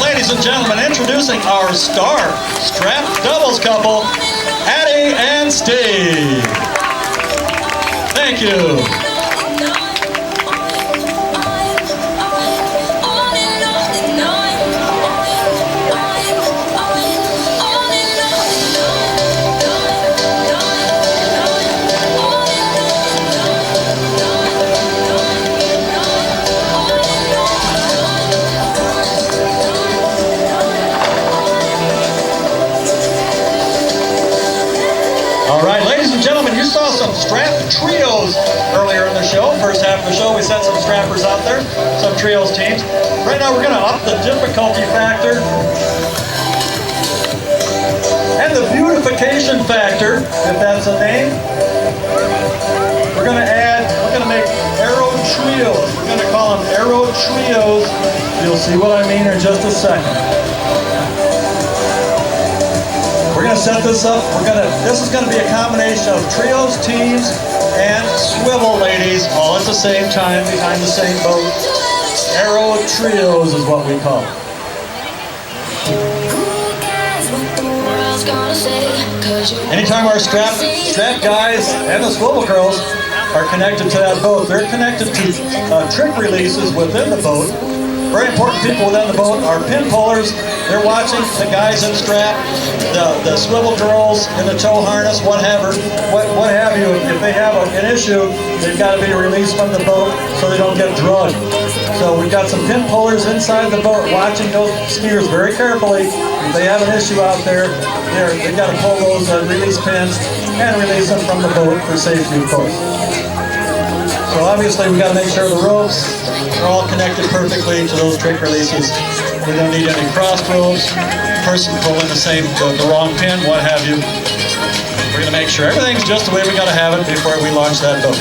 Ladies and gentlemen, introducing our star strap doubles couple, Addie and Steve. Thank you. You saw some strap trios earlier in the show. First half of the show, we sent some strappers out there, some trios teams. Right now, we're going to up the difficulty factor and the beautification factor, if that's a name. We're going to make aero trios. We're going to call them aero trios. You'll see what I mean in just a second. We're going to set this up. This is going to be a combination of trios, teams, and swivel ladies, all at the same time behind the same boat. Aero trios is what we call it. Who cares what the world's gonna say? Anytime our strap guys and the swivel girls are connected to that boat, they're connected to trick releases within the boat. Very important people within the boat are pin pullers. They're watching the guys in strap, the swivel girls in the tow harness, what have you. If they have an issue, they've got to be released from the boat so they don't get drugged. So we've got some pin pullers inside the boat watching those skiers very carefully. If they have an issue out there, they've got to pull those release pins and release them from the boat for safety, of course. So obviously we got to make sure the ropes are all connected perfectly to those trick releases. We don't need any cross ropes, person pulling the wrong pin, what have you. We're going to make sure everything's just the way we got to have it before we launch that boat.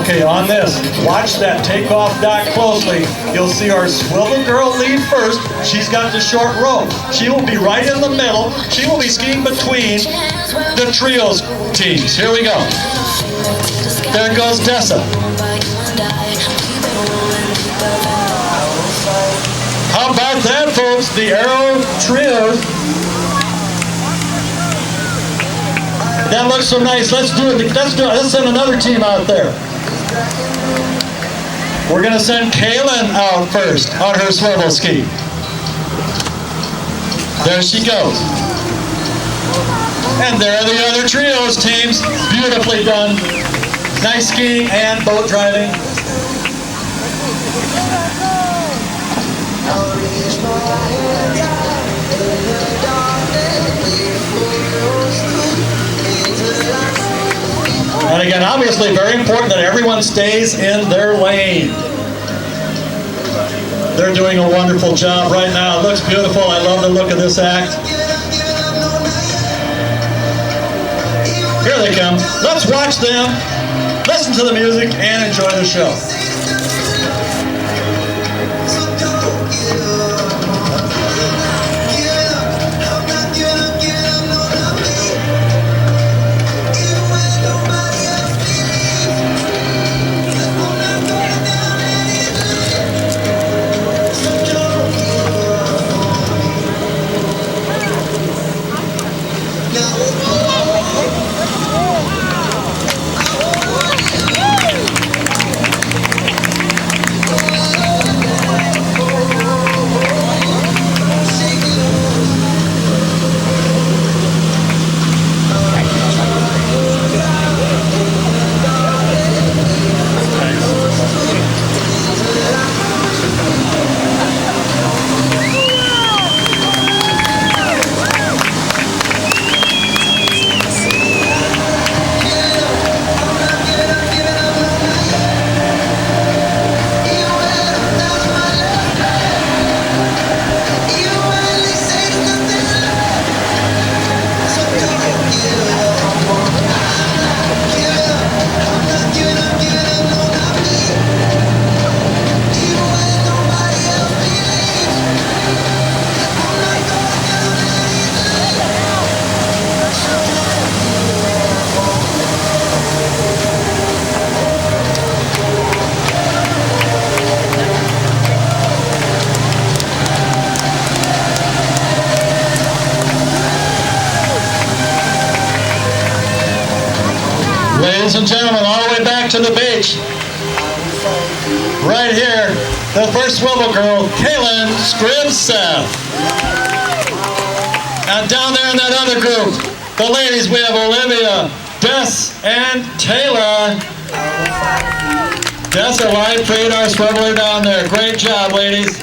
Okay, on this, watch that takeoff dock closely. You'll see our swivel girl lead first. She's got the short rope. She will be right in the middle. She will be skiing between the trios teams. Here we go. There goes Tessa. How about that, folks? The Arrow Trios. That looks so nice. Let's do it. Let's send another team out there. We're going to send Kaylin out first on her swivel ski. There she goes. And there are the other trios teams. Beautifully done. Nice skiing and boat driving. And again, obviously very important that everyone stays in their lane. They're doing a wonderful job right now. It looks beautiful. I love the look of this act. Here they come. Let's watch them, listen to the music, and enjoy the show. Ladies and gentlemen, all the way back to the beach. Right here, the first swivel girl, Kaylin Skrimsev. And down there in that other group, the ladies, we have Olivia, Bess, and Taylor. That's a live feed, our swiveler down there. Great job, ladies.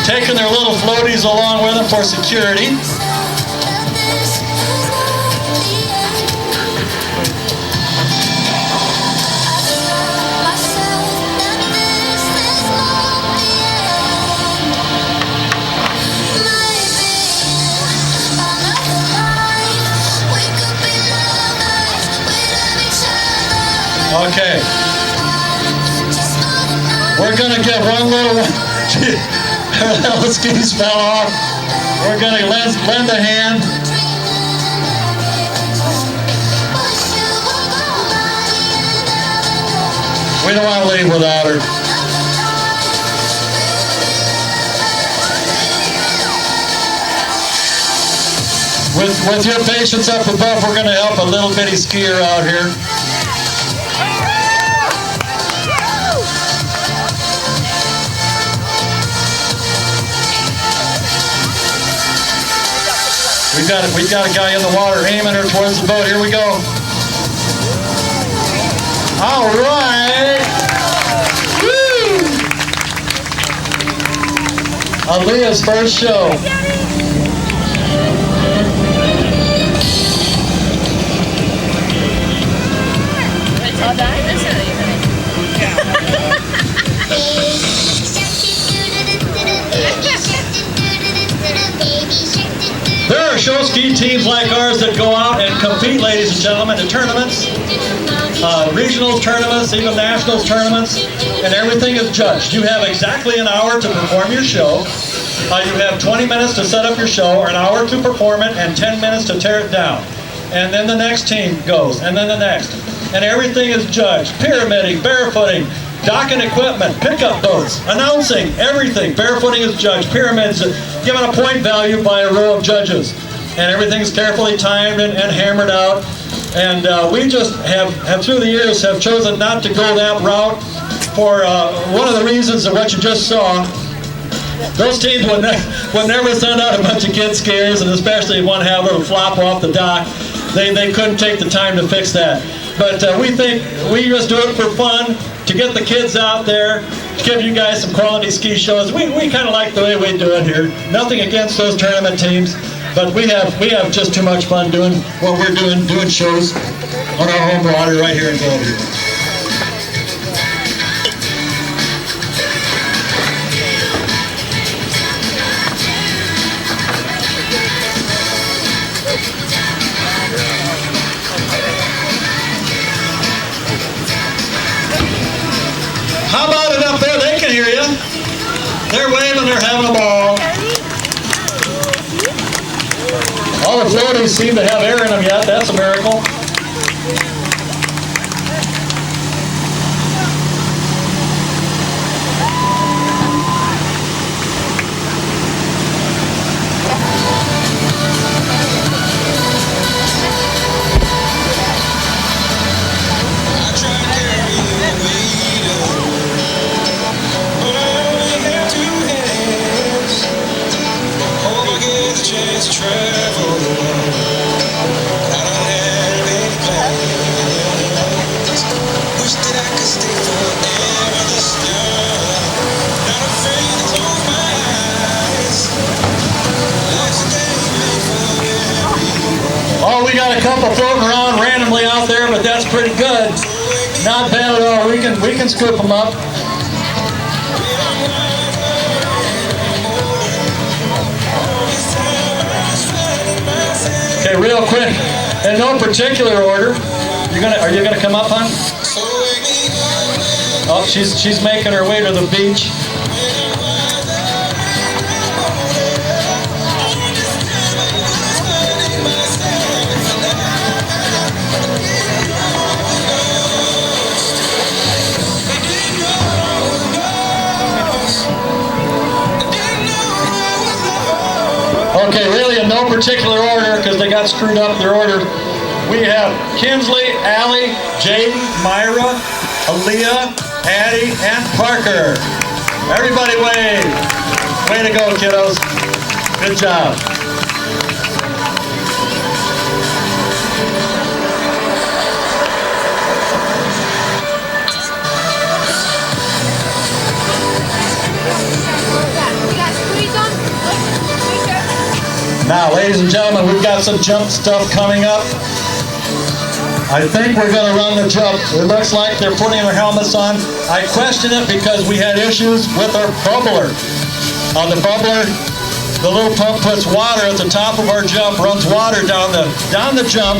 Taking their little floaties along with them for security. Okay. We're gonna get one little her little skis fell off. We're gonna lend a hand. We don't want to leave without her. With your patience up above, we're going to help a little bitty skier out here. We've got a guy in the water aiming her towards the boat. Here we go. All right. Woo! Aaliyah's first show. There are show ski teams like ours that go out and compete, ladies and gentlemen, in tournaments, regional tournaments, even nationals tournaments, and everything is judged. You have exactly an hour to perform your show. You have 20 minutes to set up your show, or an hour to perform it, and 10 minutes to tear it down. And then the next team goes, and then the next. And everything is judged. Pyramiding, barefooting, docking equipment, pickup boats, announcing, everything. Barefooting is judged. Pyramids given a point value by a row of judges. And everything's carefully timed and hammered out. And we just have through the years have chosen not to go that route for one of the reasons of what you just saw. Those teams would never send out a bunch of kid skiers, and especially if one had a little flop off the dock. They couldn't take the time to fix that. But we think we just do it for fun, to get the kids out there, to give you guys some quality ski shows. We kind of like the way we do it here. Nothing against those tournament teams, but we have just too much fun doing what we're doing shows on our home water right here in Bellevue. How about it up there? They can hear you. They're waving, they're having a ball. All the floaties seem to have air in them yet. That's a miracle. Oh, we got a couple floating around randomly out there, but that's pretty good. Not bad at all. We can scoop them up. Okay, real quick, in no particular order. Are you gonna come up, hon? Oh, she's making her way to the beach. Okay, really in no particular order, because they got screwed up their order. We have Kinsley, Allie, Jaden, Myra, Aaliyah, Addie, and Parker. Everybody wave. Way to go, kiddos. Good job. Now, ladies and gentlemen, we've got some jump stuff coming up. I think we're going to run the jump. It looks like they're putting their helmets on. I question it because we had issues with our bubbler. The bubbler The little pump puts water at the top of our jump, runs water down the jump.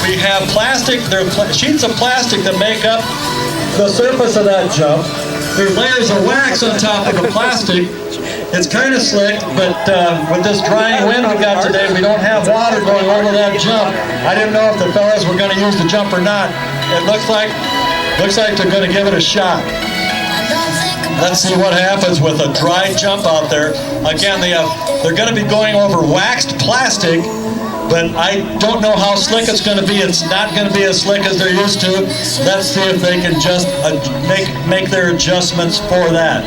We have plastic, there are sheets of plastic that make up the surface of that jump. There's layers of wax on top of the plastic. It's kind of slick, but with this drying wind we got today, we don't have water going over that jump. I didn't know if the fellas were going to use the jump or not. It looks like they're going to give it a shot. Let's see what happens with a dry jump out there. Again, they're going to be going over waxed plastic, but I don't know how slick it's going to be. It's not going to be as slick as they're used to. Let's see if they can just make their adjustments for that.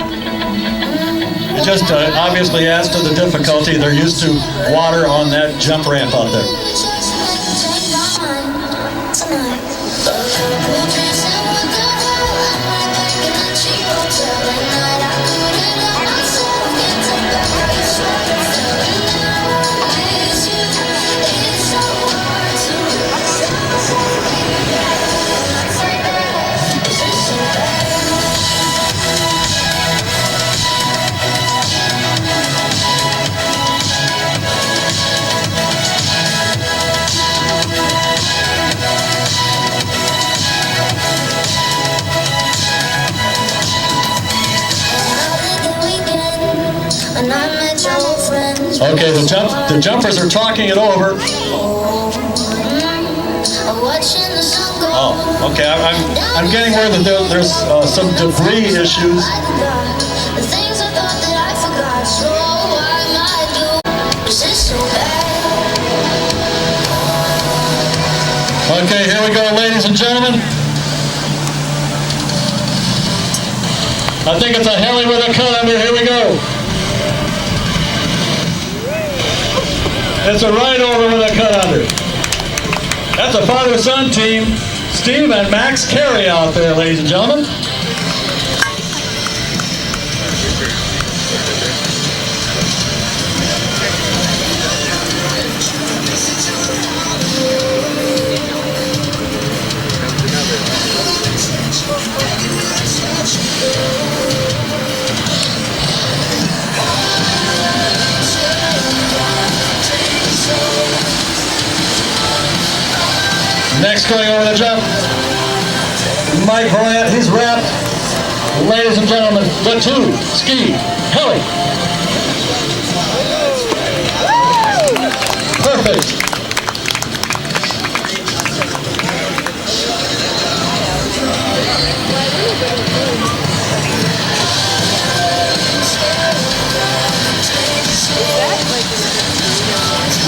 It just obviously adds to the difficulty. They're used to water on that jump ramp out there. Okay, the jumpers are talking it over. Oh, okay. I'm getting where there's some debris issues. Okay, here we go, ladies and gentlemen. I think it's a heli with a cut under. Here we go. It's a right over with a cut under. That's a father-son team. Steve and Max Carey out there, ladies and gentlemen. Next going over the jump, Mike Volant, he's wrapped. Ladies and gentlemen, the two ski heli. Perfect.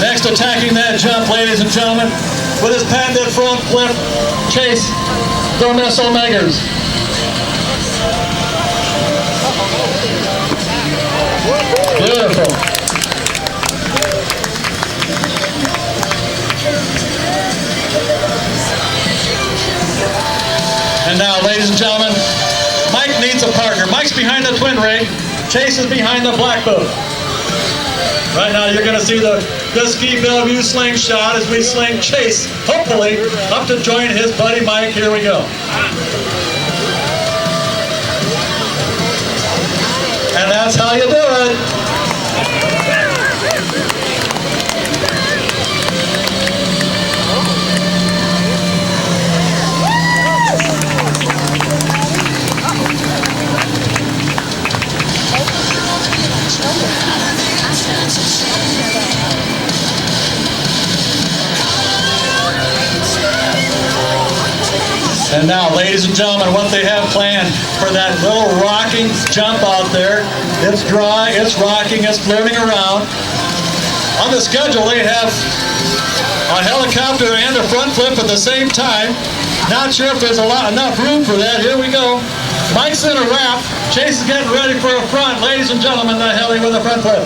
Next attacking that jump, ladies and gentlemen, with his patented front flip, Chase Dormes Omegers. Beautiful. And now, ladies and gentlemen, Mike needs a partner. Mike's behind the twin rig. Chase is behind the black boat. Right now, you're going to see the Ski Bellevue slingshot as we sling Chase, hopefully, up to join his buddy Mike. Here we go. And that's how you do it. And now, ladies and gentlemen, what they have planned for that little rocking jump out there. It's dry, it's rocking, it's floating around. On the schedule, they have a helicopter and a front flip at the same time. Not sure if there's enough room for that. Here we go. Mike's in a wrap. Chase is getting ready for a front. Ladies and gentlemen, the heli with a front flip.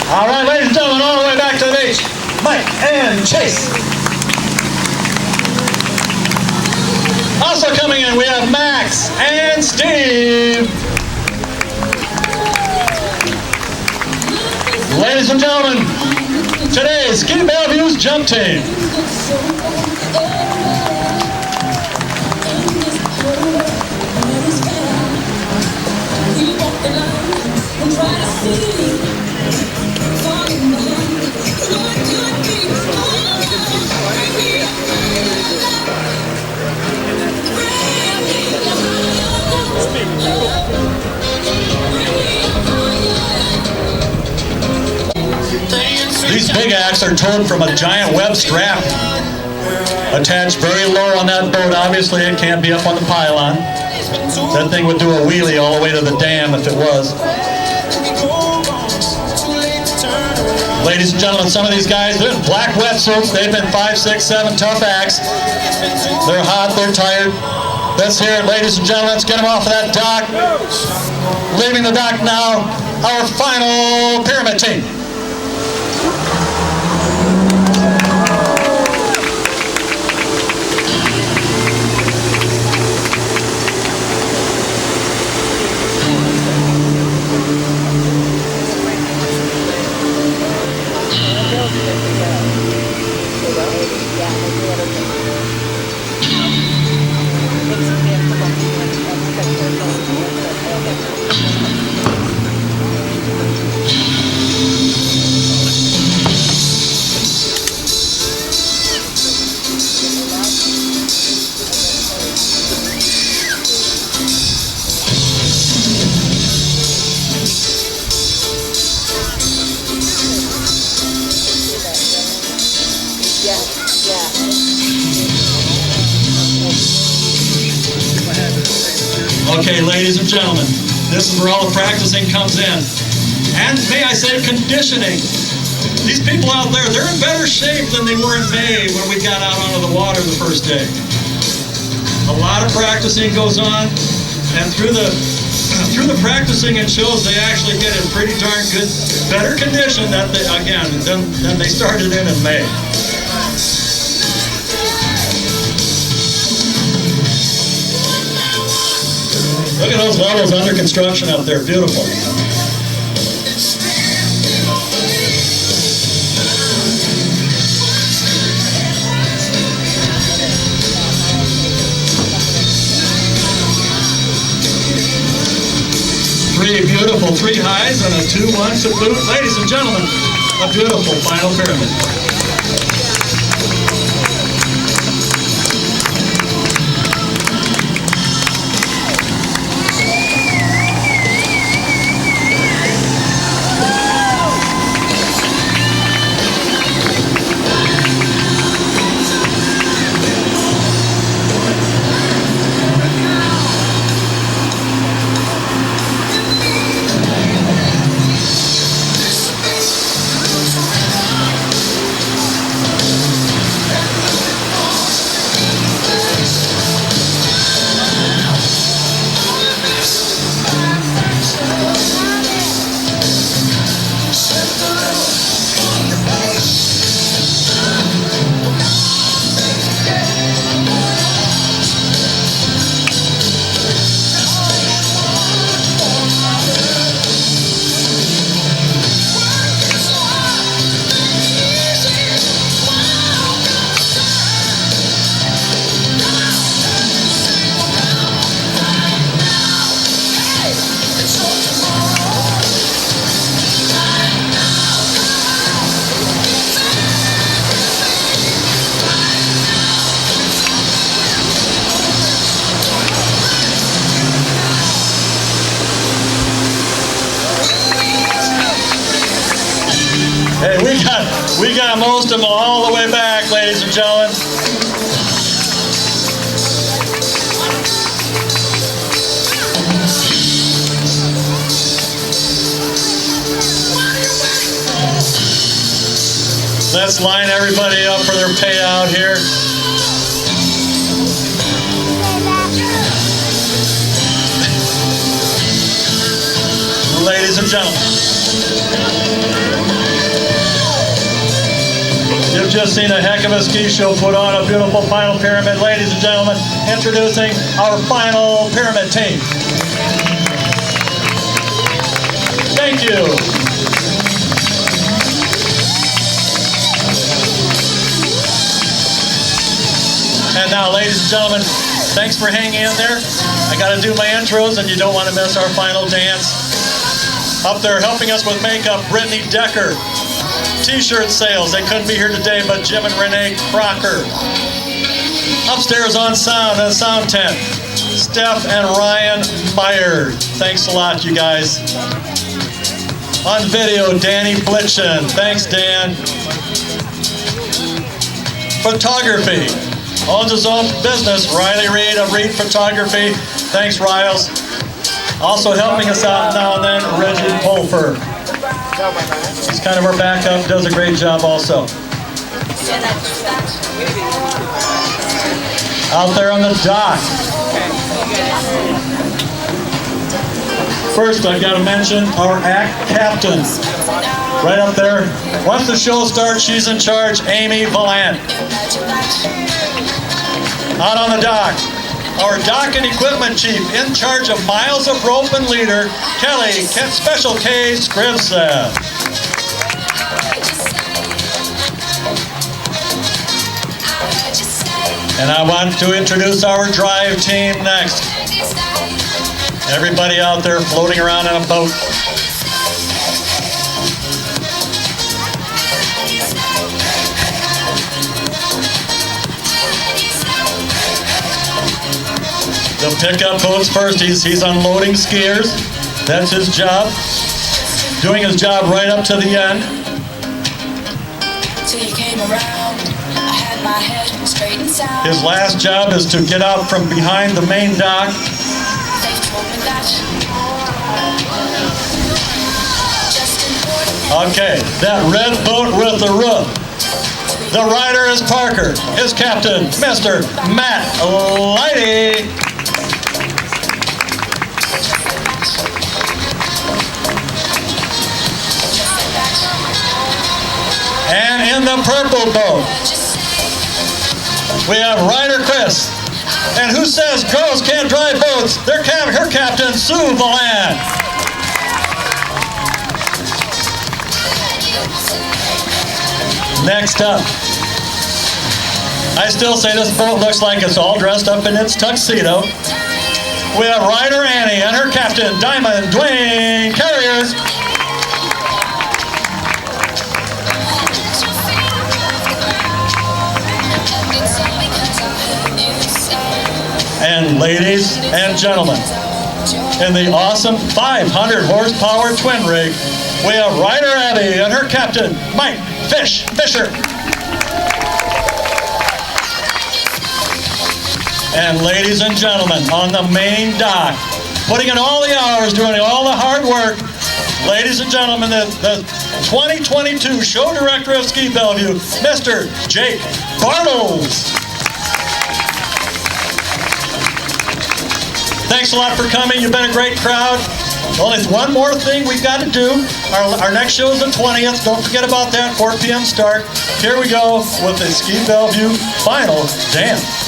All right, ladies and gentlemen, all the way back to the beach, Mike and Chase. Also coming in, we have Max and Steve. Ladies and gentlemen, today's Ski Bellevue's jump team. These big acts are towed from a giant web strap attached very low on that boat. Obviously, it can't be up on the pylon. That thing would do a wheelie all the way to the dam if it was. Ladies and gentlemen, some of these guys, they're in black wetsuits. They've been 5, 6, 7 tough acts. They're hot, they're tired. Let's hear it, ladies and gentlemen. Let's get them off of that dock. Leaving the dock now, our final pyramid team. Okay, ladies and gentlemen, this is where all the practicing comes in. And may I say, conditioning. These people out there, they're in better shape than they were in May when we got out onto the water the first day. A lot of practicing goes on, and through the practicing and shows, they actually get in pretty darn good, better condition than they started in May. Look at those levels under construction out there, beautiful. Three beautiful 3 highs and a 2-1 to boot. Ladies and gentlemen, a beautiful final pyramid. Hey, we got most of them all the way back, ladies and gentlemen. Let's line everybody up for their payout here. Ladies and gentlemen. just seen a heck of a ski show put on, a beautiful final pyramid. Ladies and gentlemen, introducing our final pyramid team. Thank you. And now, ladies and gentlemen, thanks for hanging in there. I got to do my intros, and you don't want to miss our final dance. Up there helping us with makeup, Brittany Decker. T-shirt sales, they couldn't be here today, but Jim and Renee Crocker. Upstairs on sound, and sound tent, Steph and Ryan Meyer. Thanks a lot, you guys. On video, Danny Blitchen. Thanks, Dan. Photography. Owns his own business, Riley Reed of Reed Photography. Thanks, Riles. Also helping us out now and then, Reggie Pulfer. He's kind of our backup, does a great job also. Out there on the dock. First, I've got to mention our act captain. Right up there. Once the show starts, she's in charge, Amy Valant. Out on the dock, our dock and equipment chief, in charge of miles of rope and leader, Kelly Special K Scrivsa. And I want to introduce our drive team next. Everybody out there floating around in a boat. The pickup boats first. He's unloading skiers. That's his job. Doing his job right up to the end. Till you came around, I had my head straight and sound. His last job is to get out from behind the main dock. They told me that. Just important. Okay, that red boat with the roof. The rider is Parker. His captain, Mr. Matt Lighty. And in the purple boat, we have Rider Chris. And who says girls can't drive boats? Her captain, Sue Valant. Next up, I still say this boat looks like it's all dressed up in its tuxedo. We have Rider Annie and her captain, Diamond Dwayne Carrier. And ladies and gentlemen, in the awesome 500 horsepower twin rig, we have Rider Abby and her captain, Mike Fisher. And ladies and gentlemen, on the main dock, putting in all the hours, doing all the hard work, ladies and gentlemen, the 2022 show director of Ski Bellevue, Mr. Jake Bartles. Thanks a lot for coming. You've been a great crowd. Only one more thing we've got to do. Our next show is the 20th. Don't forget about that, 4 p.m. start. Here we go with the Ski Bellevue final dance.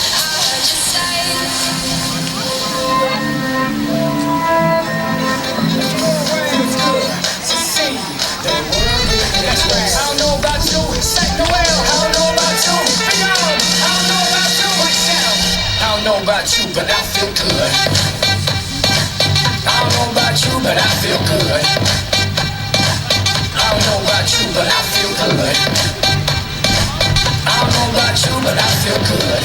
About you, but I feel good. I don't know about you, but I feel good. I don't know about you, but I feel good. I don't know about you, but I feel good.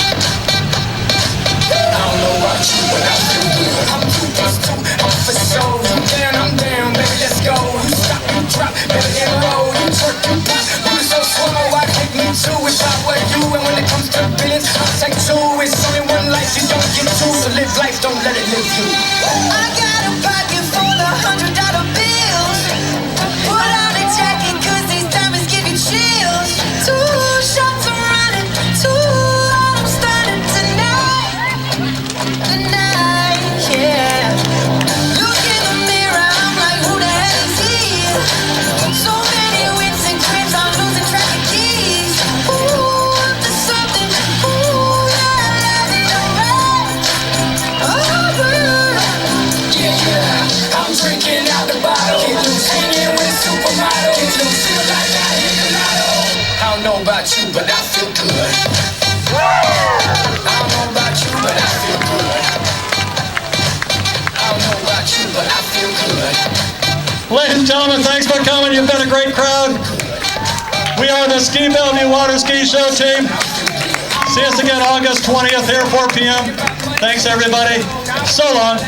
I don't know about you, but I feel good. I'm 2+2, I'm for sure. You down, I'm down, baby, let's go. You stop, you drop, baby, in a row. You twerk, you pop, move so slow, I take me two. It's not what you, and when it comes to billions, I'll take two. It's only one life, you don't get two, so live life, don't let it live you. I got a pocket full of $100 bills. Put on a jacket 'cause these Ladies and gentlemen, thanks for coming. You've been a great crowd. We are the Ski Bellevue Water Ski Show team. See us again August 20th here, 4 p.m. Thanks, everybody. So long.